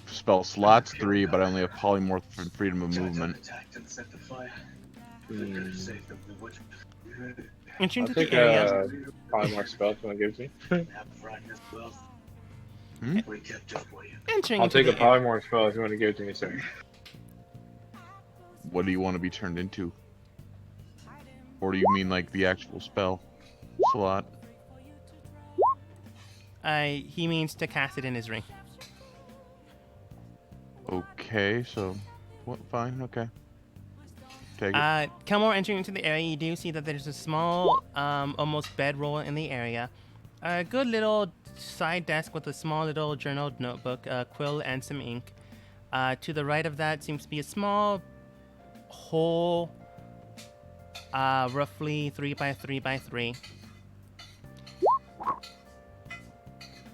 spell slots 3, but I only have polymorph and freedom of movement. Entering I'll into take the area, a polymorph spell if you want to give it to me. entering I'll into take a the area. polymorph spell if you want to give it to me, sir. What do you want to be turned into? Or do you mean like the actual spell slot? He means to cast it in his ring. Okay, so what? Fine, okay. Take it. Kelmore, entering into the area, you do see that there's a small, almost bedroll in the area. A good little side desk with a small little journal notebook, a quill, and some ink. To the right of that seems to be a small hole, roughly 3 by 3 by 3.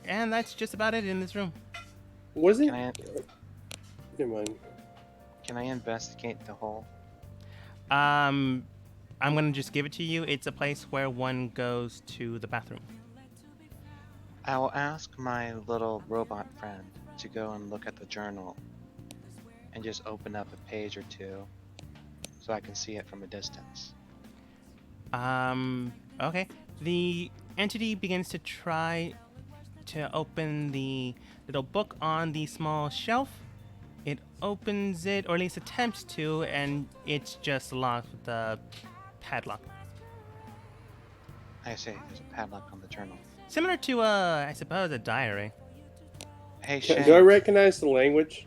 And that's just about it in this room. Wasn't? Can I, Never mind. can I investigate the hole? I'm gonna just give it to you. It's a place where one goes to the bathroom. I will ask my little robot friend to go and look at the journal and just open up a page or two so I can see it from a distance. Okay. The entity begins to try to open the little book on the small shelf. It opens it, or at least attempts to, and it's just locked with the padlock. I say there's a padlock on the journal. Similar to, I suppose, a diary. Hey, Do I Shane. recognize the language?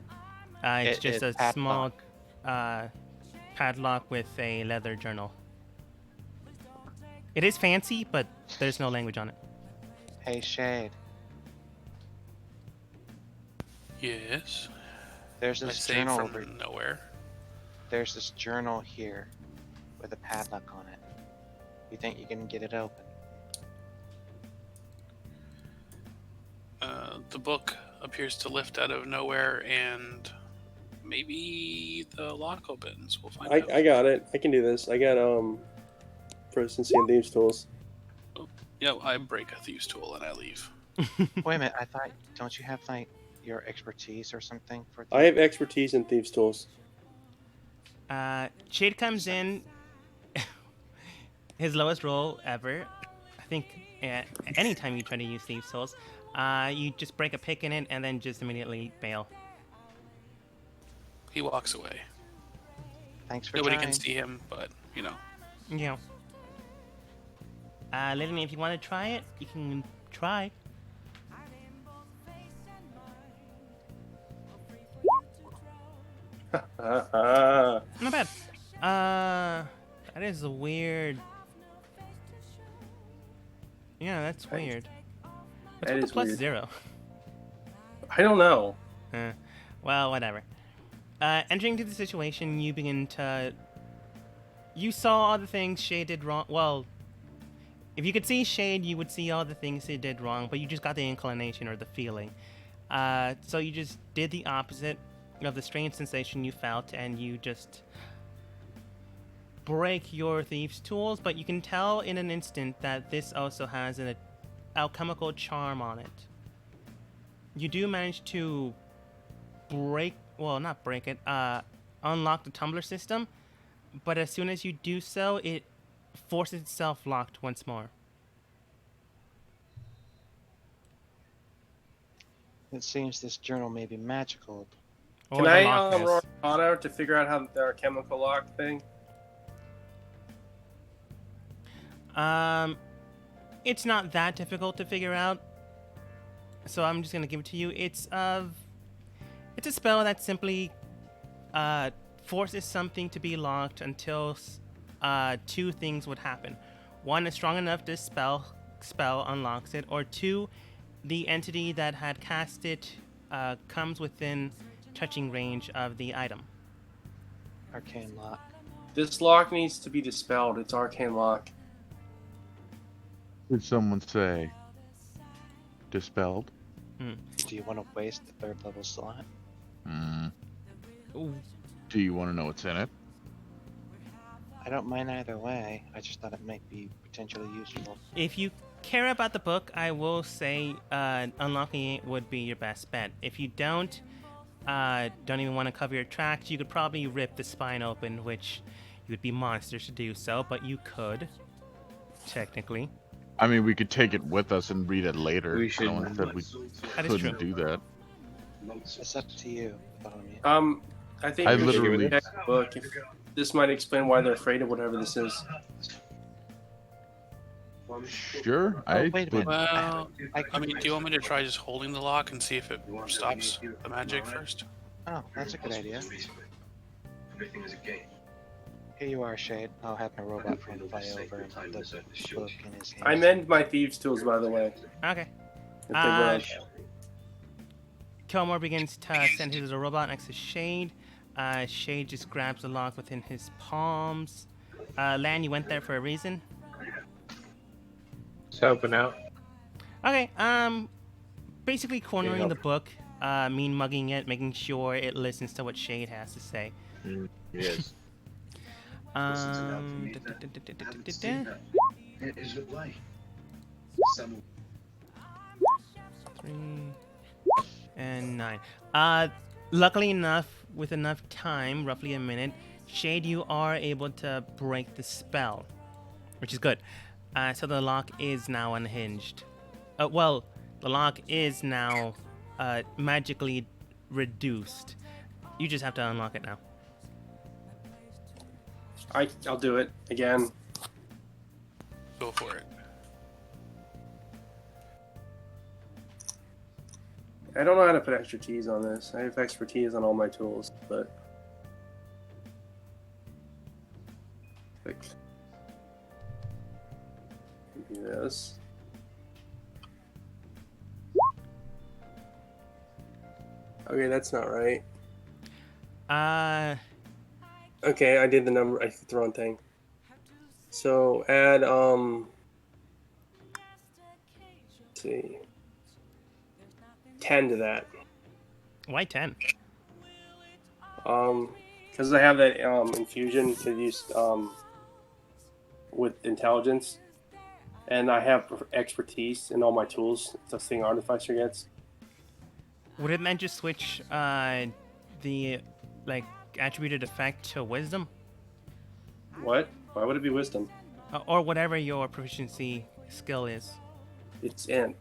It's It just is a small padlock. padlock with a leather journal. It is fancy, but there's no language on it. Hey, Shade. Yes. There's I this say journal from over. nowhere. There's this journal here with a padlock on it. You think you can get it open? The book appears to lift out of nowhere, and maybe the lock opens. We'll find out. I got it. I can do this. I got proficiency in thieves tools. Yeah, I break a thieves' tool and I leave. Wait a minute. I thought. Don't you have like your expertise or something for? I have expertise in thieves tools. Shade comes in, his lowest roll ever. I think anytime you try to use Thieves' Souls, you just break a pick in it and then just immediately bail. He walks away. Thanks for Nobody trying. can see him, but you know. Yeah. Literally, if you want to try it, you can try. Not bad. That is a weird. Yeah, that's weird. What's That with is the plus weird. 0? I don't know. Well, whatever. Entering into the situation, you begin to. You saw all the things Shade did wrong. Well, if you could see Shade, you would see all the things he did wrong, but you just got the inclination or the feeling. So you just did the opposite of the strange sensation you felt, and you just break your thieves' tools, but you can tell in an instant that this also has an alchemical charm on it. You do manage to not break it, unlock the tumbler system, but as soon as you do so, it forces itself locked once more. It seems this journal may be magical. Can Or the I lock roll is. auto to figure out how their chemical lock thing? It's not that difficult to figure out, so I'm just gonna give it to you. It's a spell that simply forces something to be locked until two things would happen. One is strong enough to spell unlocks it, or two, the entity that had cast it comes within touching range of the item. Arcane lock. This lock needs to be dispelled. It's arcane lock. Did someone say dispelled? Do you want to waste the 3rd level slot? Ooh. Do you want to know what's in it? I don't mind either way. I just thought it might be potentially useful. If you care about the book, I will say unlocking it would be your best bet. If you don't even want to cover your tracks, you could probably rip the spine open, which you would be monsters to do so, but you could, technically. I mean, we could take it with us and read it later. We should- No one said we That is couldn't true. do that. It's up to you, Bartholomew. I think I we literally- should check the book. This might explain why they're afraid of whatever this is. Sure, I wait a would- minute. Well, I I mean, do you want me to try just holding the lock and see if it stops the magic first? Oh, that's a good idea. Here you are, Shade. I'll have my robot friend fly over and put the book in his hands. I mend my thieves' tools, by the way. Okay. If they broke. Kilmore begins to send his little robot next to Shade. Shade just grabs the lock within his palms. Lan, you went there for a reason? It's helping out. Okay, basically cornering the book, mean mugging it, making sure it listens to what Shade has to say. Yes. 3, and 9. Luckily enough, with enough time, roughly a minute, Shade, you are able to break the spell, which is good. So the lock is now unhinged. Well, the lock is now magically reduced. You just have to unlock it now. I'll do it again. Go for it. I don't know how to put expertise on this. I have expertise on all my tools, but like do this. Okay, that's not right. Okay, I did the number. I did the wrong thing. So add let's see, 10 to that. Why 10? Because I have that infusion to use with intelligence, and I have expertise in all my tools. It's a thing Artificer gets. Would it then just switch the attributed effect to wisdom? What? Why would it be wisdom? Or whatever your proficiency skill is. It's int.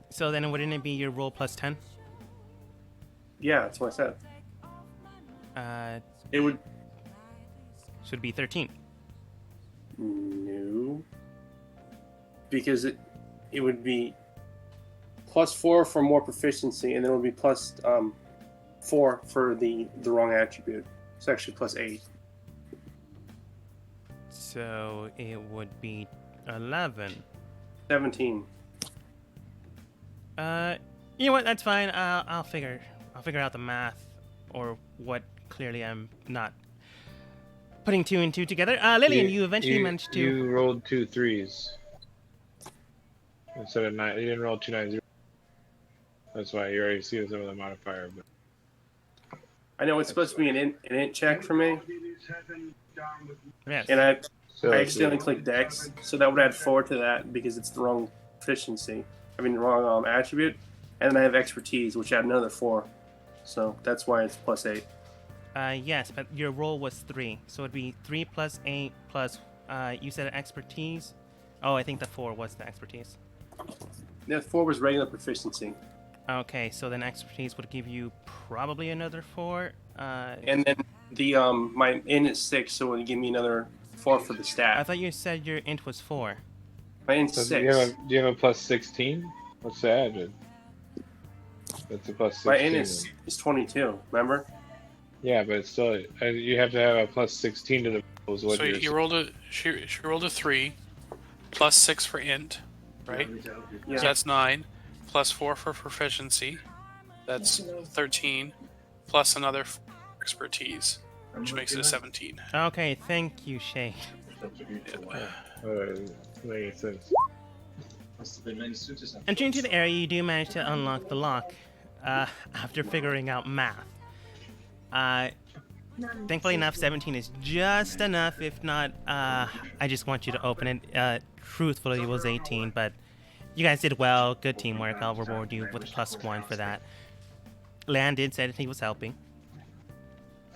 So then wouldn't it be your roll plus 10? Yeah, that's what I said. It would. Should be 13. No. Because it would be plus 4 for more proficiency, and then it would be plus 4 for the wrong attribute. It's actually plus 8. So it would be 11. 17. You know what? That's fine. I'll figure out the math, or what. Clearly, I'm not putting 2 and 2 together. Lillian, you eventually managed to. You rolled 2 3s instead of 9. You didn't roll 2 9 0. That's why you already see some of the modifier. But I know it's supposed to be an int check for me, Yes. and I so accidentally clicked Dex, so that would add 4 to that because it's the wrong proficiency. I mean, the wrong attribute, and then I have expertise, which add another 4. So that's why it's plus 8. Yes, but your roll was 3, so it'd be 3 plus 8 plus. You said expertise. Oh, I think the 4 was the expertise. The 4 was regular proficiency, Okay, so then expertise would give you probably another 4. and then the my int is 6, so it would give me another 4 for the I stat. thought you said your int was 4. My int's So 6. do you have a plus 16? What's the added? That's a plus 16. My int is 22. Remember? Yeah, but it's still you have to have a plus 16 to the rolls. What So you rolled a she rolled a 3, plus 6 for int, right? Yeah. So that's 9, plus 4 for proficiency. That's 13, plus another expertise, which makes it a 17. Okay, thank you, Shay. Makes sense. Entering into the area, you do manage to unlock the lock after figuring out math. Thankfully enough, 17 is just enough. If not, I just want you to open it. Truthfully, it was 18, but you guys did well. Good teamwork. I'll reward you with a +1 for that. Lan did say that he was helping.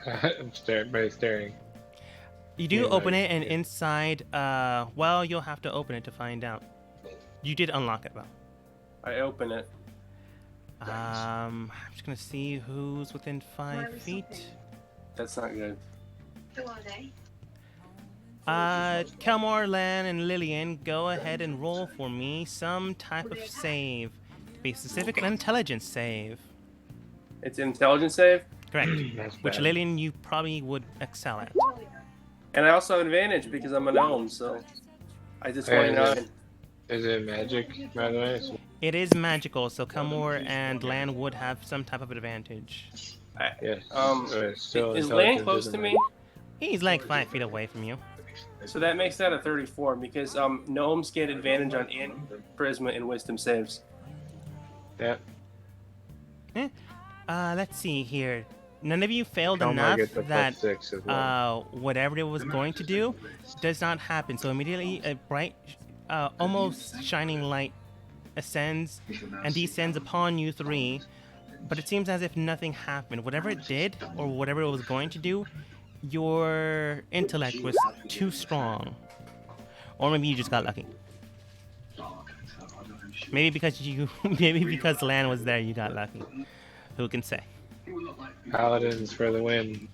I'm staring. You do Yeah, open like- it, and inside, well, you'll have to open it to find out. You did unlock it, though. I open it. I'm just gonna see who's within 5 feet. That's not good. Kelmore, Lan, and Lillian, go ahead and roll for me some type of save. To be specific, an intelligence save. It's an intelligence save, Correct. That's Which bad. Lillian, you probably would excel at. and I also have advantage because I'm a gnome. So I did Hey, 29. Is it magic, by the way? It is magical, so Kelmore and Lan would have some type of advantage. Yes. Is still Land intelligence close isn't to me? magic. He's like 5 feet away from you. So that makes that a 34 because gnomes get advantage on int, charisma, and wisdom saves. Yeah. Let's see here. None of you failed Kelmar enough gets a plus that 6 as well. whatever it was going to do does not happen. So immediately a bright almost shining light ascends and descends upon you three, but it seems as if nothing happened. Whatever it did, or whatever it was going to do, your intellect was too strong. Or maybe you just got lucky. Maybe because maybe because Lan was there, you got lucky. Who can say? Paladins for the win.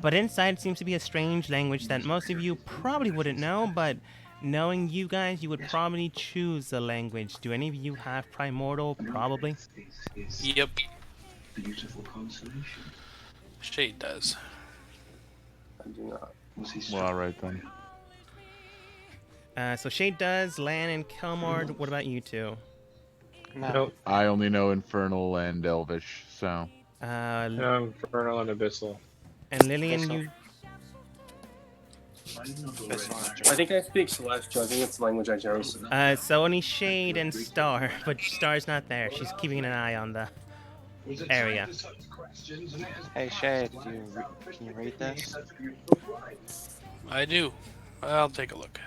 But inside it seems to be a strange language that most of you probably wouldn't know, but knowing you guys, you would probably choose the language. Do any of you have Primordial? Probably. Yep. Shade does. I do not. Well, alright then. So Shade does, Lan and Kelmord. What about you two? No. Nope. I only know Infernal and Elvish, so. No, Infernal and Abyssal. And Lillian, Abyssal. you. I think I speak Celestial. I think it's the language I chose. So only Shade and Star, but Star's not there. She's keeping an eye on the area. Hey Shade, can you read this? I do. I'll take a look.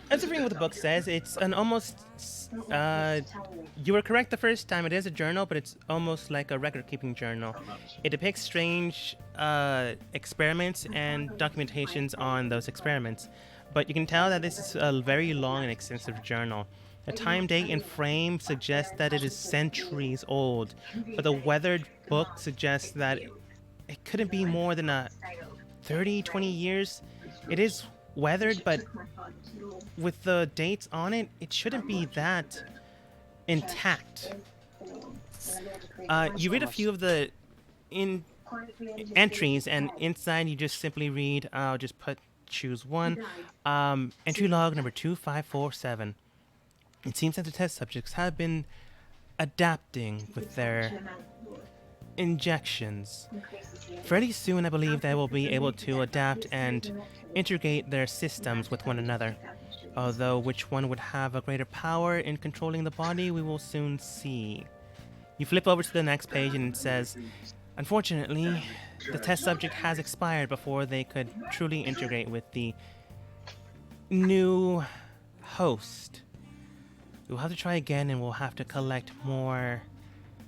As reading what the book says, it's an almost. You were correct the first time. It is a journal, but it's almost like a record-keeping journal. It depicts strange experiments and documentations on those experiments. But you can tell that this is a very long and extensive journal. The time, date, and frame suggest that it is centuries old, but the weathered book suggests that it couldn't be more than 30, 20 years. It is weathered, but with the dates on it, it shouldn't be that intact. You read a few of the entries, and inside you just simply read, I'll just choose one. Entry log number 2547. It seems that the test subjects have been adapting with their injections. Fairly soon, I believe they will be able to adapt and integrate their systems with one another. Although which one would have a greater power in controlling the body, we will soon see. You flip over to the next page and it says, unfortunately, the test subject has expired before they could truly integrate with the new host. We'll have to try again and we'll have to collect more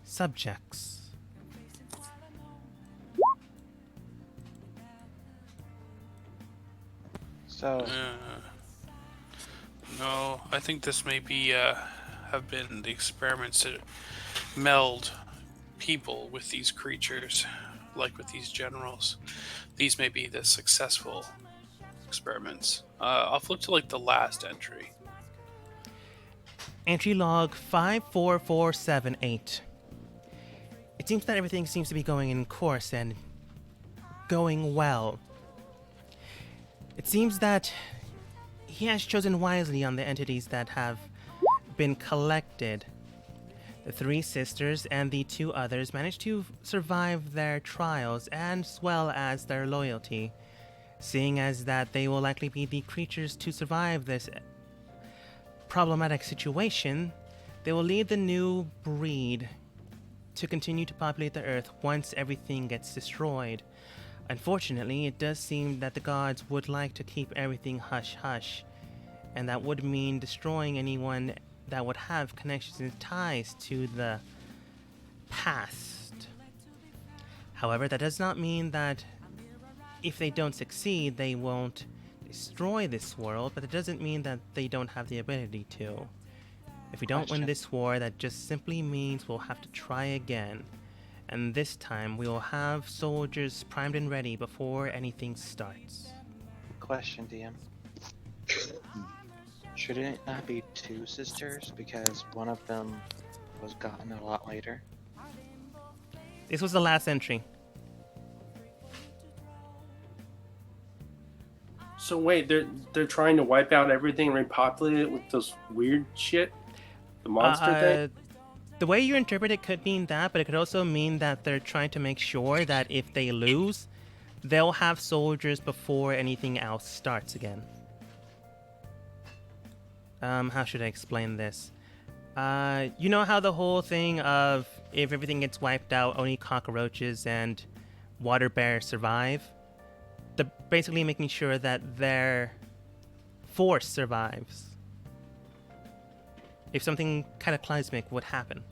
subjects. So, No, I think this may be have been the experiments to meld people with these creatures, like with these generals. These may be the successful experiments. I'll flip to like the last entry. Entry log 54478. It seems that everything seems to be going in course and going well. It seems that he has chosen wisely on the entities that have been collected. The three sisters and the two others managed to survive their trials as well as their loyalty, seeing as that they will likely be the creatures to survive this problematic situation. They will lead the new breed to continue to populate the earth once everything gets destroyed. Unfortunately, it does seem that the gods would like to keep everything hush-hush, and that would mean destroying anyone that would have connections and ties to the past. However, that does not mean that if they don't succeed, they won't destroy this world, but it doesn't mean that they don't have the ability to. If we don't win this war, that just simply means we'll have to try again. And this time, we will have soldiers primed and ready before anything starts. question, DM. Should it not be two sisters because one of them was gotten a lot later? This was the last entry. So wait, they're trying to wipe out everything and repopulate it with those weird shit? The monster thing? The way you interpret it could mean that, but it could also mean that they're trying to make sure that if they lose, they'll have soldiers before anything else starts again. How should I explain this? You know how the whole thing of if everything gets wiped out, only cockroaches and water bears survive? They're basically making sure that their force survives. If something cataclysmic would happen.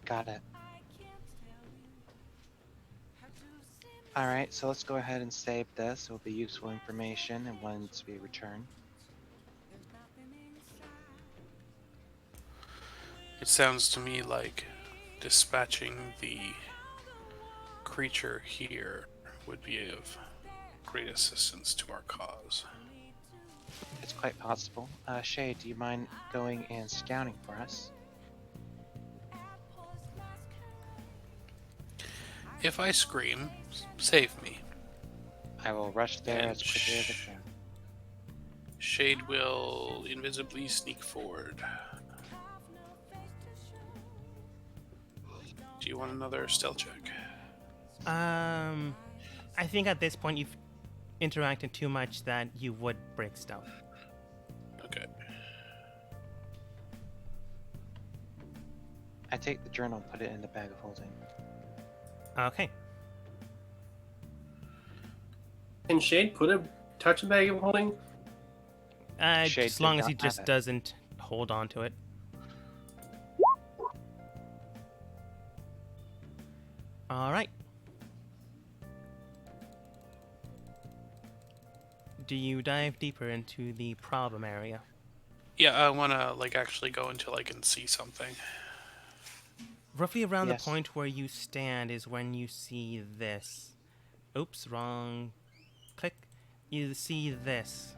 Got it. Alright, so let's go ahead and save this. It will be useful information and once we return. It sounds to me like dispatching the creature here would be of great assistance to our cause. It's quite possible. Shay, do you mind going and scouting for us? If I scream, save me. I will rush there And as quickly as I can. Shade will invisibly sneak forward. Do you want another stealth check? I think at this point you've interacted too much that you would break stealth. Okay. I take the journal and put it in the bag of holding. Okay. Can Shade touch a bag of holding? Shade As long did as he not just have it. doesn't hold on to it. All right. Do you dive deeper into the problem area? Yeah, I want to actually go until I can see something. Roughly around Yes. the point where you stand is when you see this. Oops, wrong. Click. You see this.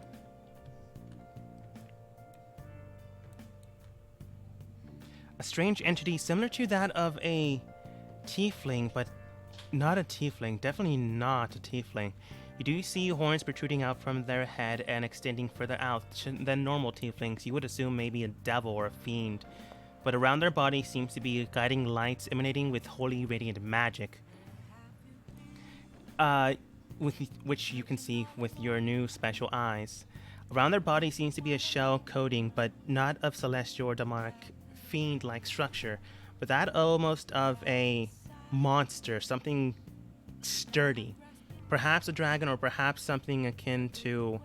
A strange entity similar to that of a tiefling, but not a tiefling. Definitely not a tiefling. You do see horns protruding out from their head and extending further out than normal tieflings. You would assume maybe a devil or a fiend. But around their body seems to be guiding lights emanating with holy radiant magic. Which you can see with your new special eyes. Around their body seems to be a shell coating, but not of celestial or demonic fiend-like structure, but that almost of a monster, something sturdy. Perhaps a dragon or perhaps something akin to,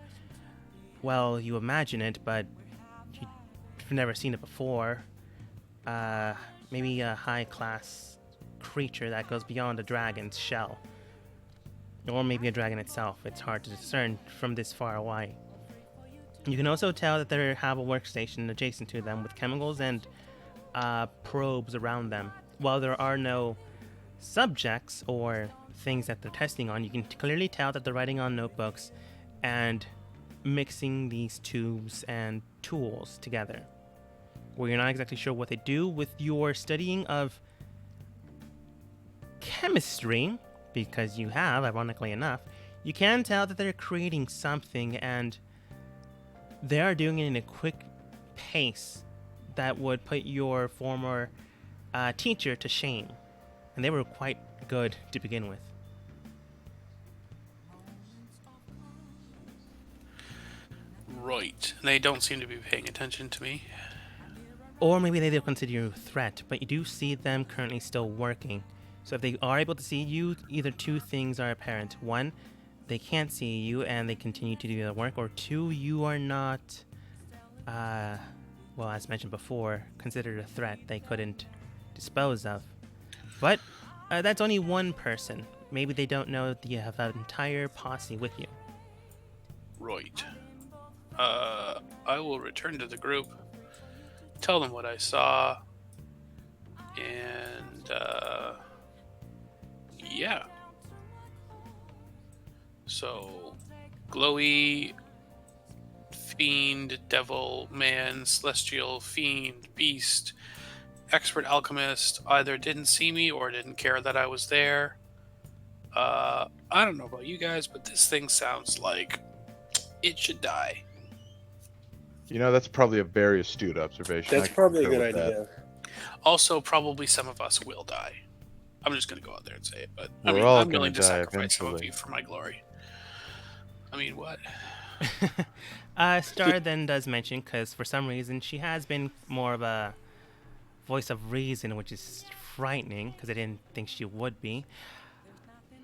well, you imagine it, but you've never seen it before. Maybe a high-class creature that goes beyond a dragon's shell. Or maybe a dragon itself. It's hard to discern from this far away. You can also tell that they have a workstation adjacent to them with chemicals and probes around them. While there are no subjects or things that they're testing on, you can clearly tell that they're writing on notebooks and mixing these tubes and tools together. Where you're not exactly sure what they do. With your studying of chemistry, because you have, ironically enough, you can tell that they're creating something and they are doing it in a quick pace that would put your former teacher to shame. And they were quite good to begin with. Right. They don't seem to be paying attention to me. Or maybe they don't consider you a threat, but you do see them currently still working. So if they are able to see you, either two things are apparent. One, they can't see you and they continue to do their work. Or two, you are not, well, as mentioned before, considered a threat they couldn't dispose of. But that's only one person. Maybe they don't know that you have an entire posse with you. Right. I will return to the group, tell them what I saw, and, yeah. So, glowy, fiend, devil, man, celestial, fiend, beast, expert alchemist either didn't see me or didn't care that I was there. I don't know about you guys, but this thing sounds like it should die. You know, that's probably a very astute observation. That's I can probably a concur good with that. idea. Also, probably some of us will die. I'm just gonna go out there and say it, but I We're mean, all I'm gonna willing to die sacrifice some of eventually. you for my glory. I mean, what? Star then does mention, because for some reason she has been more of a voice of reason, which is frightening, because I didn't think she would be.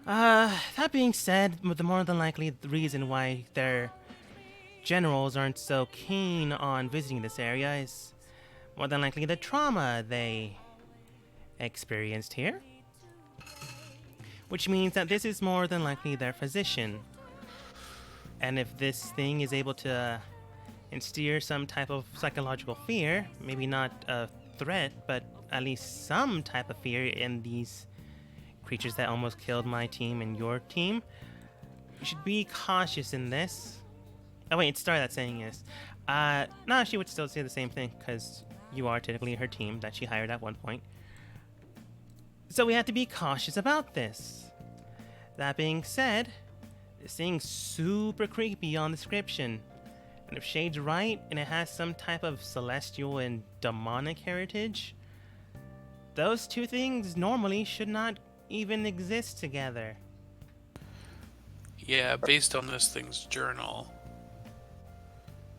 That being said, the more than likely the reason why they're generals aren't so keen on visiting this area is more than likely the trauma they experienced here. Which means that this is more than likely their physician. And if this thing is able to instill some type of psychological fear, maybe not a threat, but at least some type of fear in these creatures that almost killed my team and your team, you should be cautious in this. Oh wait, it started out saying yes. No, she would still say the same thing, because you are technically her team that she hired at one point. So we have to be cautious about this. That being said, this thing's super creepy on description. And if Shade's right, and it has some type of celestial and demonic heritage, those two things normally should not even exist together. Yeah, based on this thing's journal,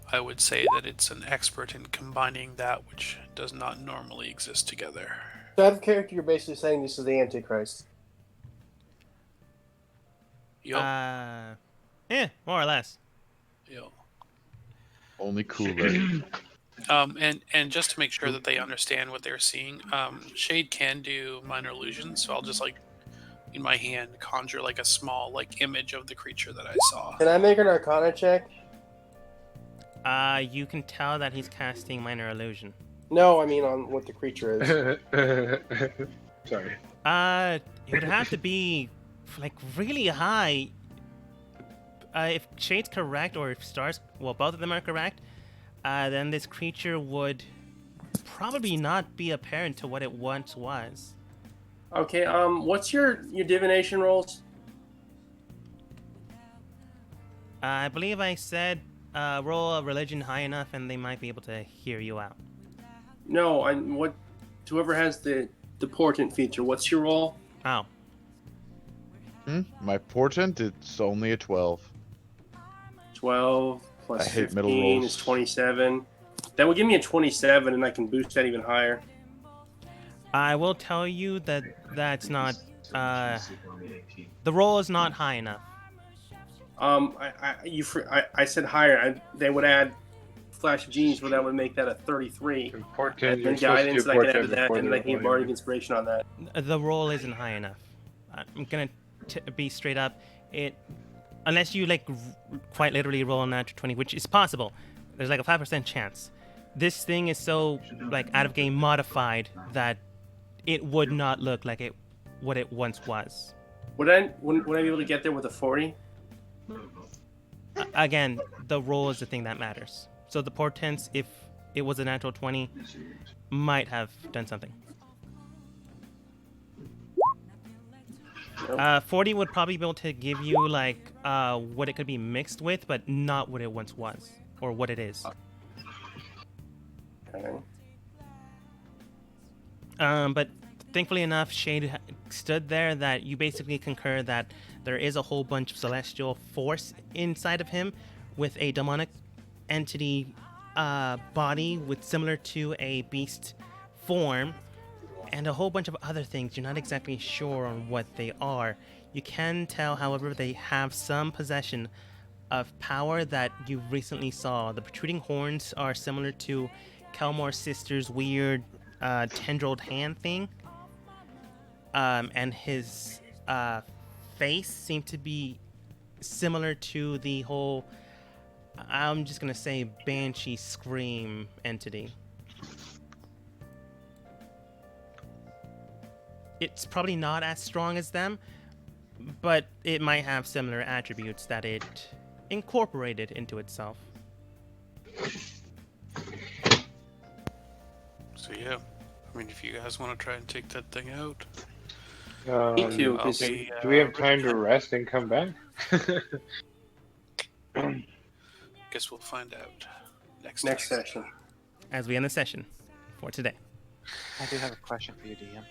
I would say that it's an expert in combining that which does not normally exist together. So out of character, you're basically saying this is the Antichrist. Yup. Yeah, more or less. Yup. Only cooler. And just to make sure that they understand what they're seeing, Shade can do minor illusions, so I'll just like in my hand conjure like a small like image of the creature that I saw. Can I make an Arcana check? You can tell that he's casting minor illusion. No, I mean on what the creature is. Sorry. It would have to be like really high. If Shade's correct, or if Star's, well, both of them are correct, then this creature would probably not be apparent to what it once was. Okay, what's your divination rolls? I believe I said roll a religion high enough and they might be able to hear you out. No, whoever has the portent feature, what's your roll? Oh. My portent, it's only a 12. 12 I plus hate middle 15 rolls. is 27. That would give me a 27, and I can boost that even higher. I will tell you that that's not, the roll is not high enough. I said higher. They would add Flash of Genius, but that would make that a 33. Portent, And you're then supposed to guidance, do and I can add to portent that, before and the then I can get volume. bardic inspiration on that. The roll isn't high enough. I'm gonna be straight up. Unless you like quite literally roll a natural 20, which is possible. There's like a 5% chance. This thing is so like out of game modified that it would not look like what it once was. Would I be able to get there with a 40? Again, the roll is the thing that matters. So the portents, if it was a natural 20, might have done something. 40 would probably be able to give you like what it could be mixed with, but not what it once was or what it is. Okay. But thankfully enough, Shade stood there that you basically concur that there is a whole bunch of celestial force inside of him with a demonic entity body with similar to a beast form, and a whole bunch of other things. You're not exactly sure on what they are. You can tell, however, they have some possession of power that you recently saw. The protruding horns are similar to Kelmore's sister's weird tendrilled hand thing. And his face seemed to be similar to the whole, I'm just going to say, Banshee Scream entity. It's probably not as strong as them, but it might have similar attributes that it incorporated into itself. So yeah, I mean, if you guys want to try and take that thing out, Me too. I'll 'Cause be, Do we have time to ready. rest and come back? Guess we'll find out next next time. session. As we end the session for today. I do have a question for you, DM.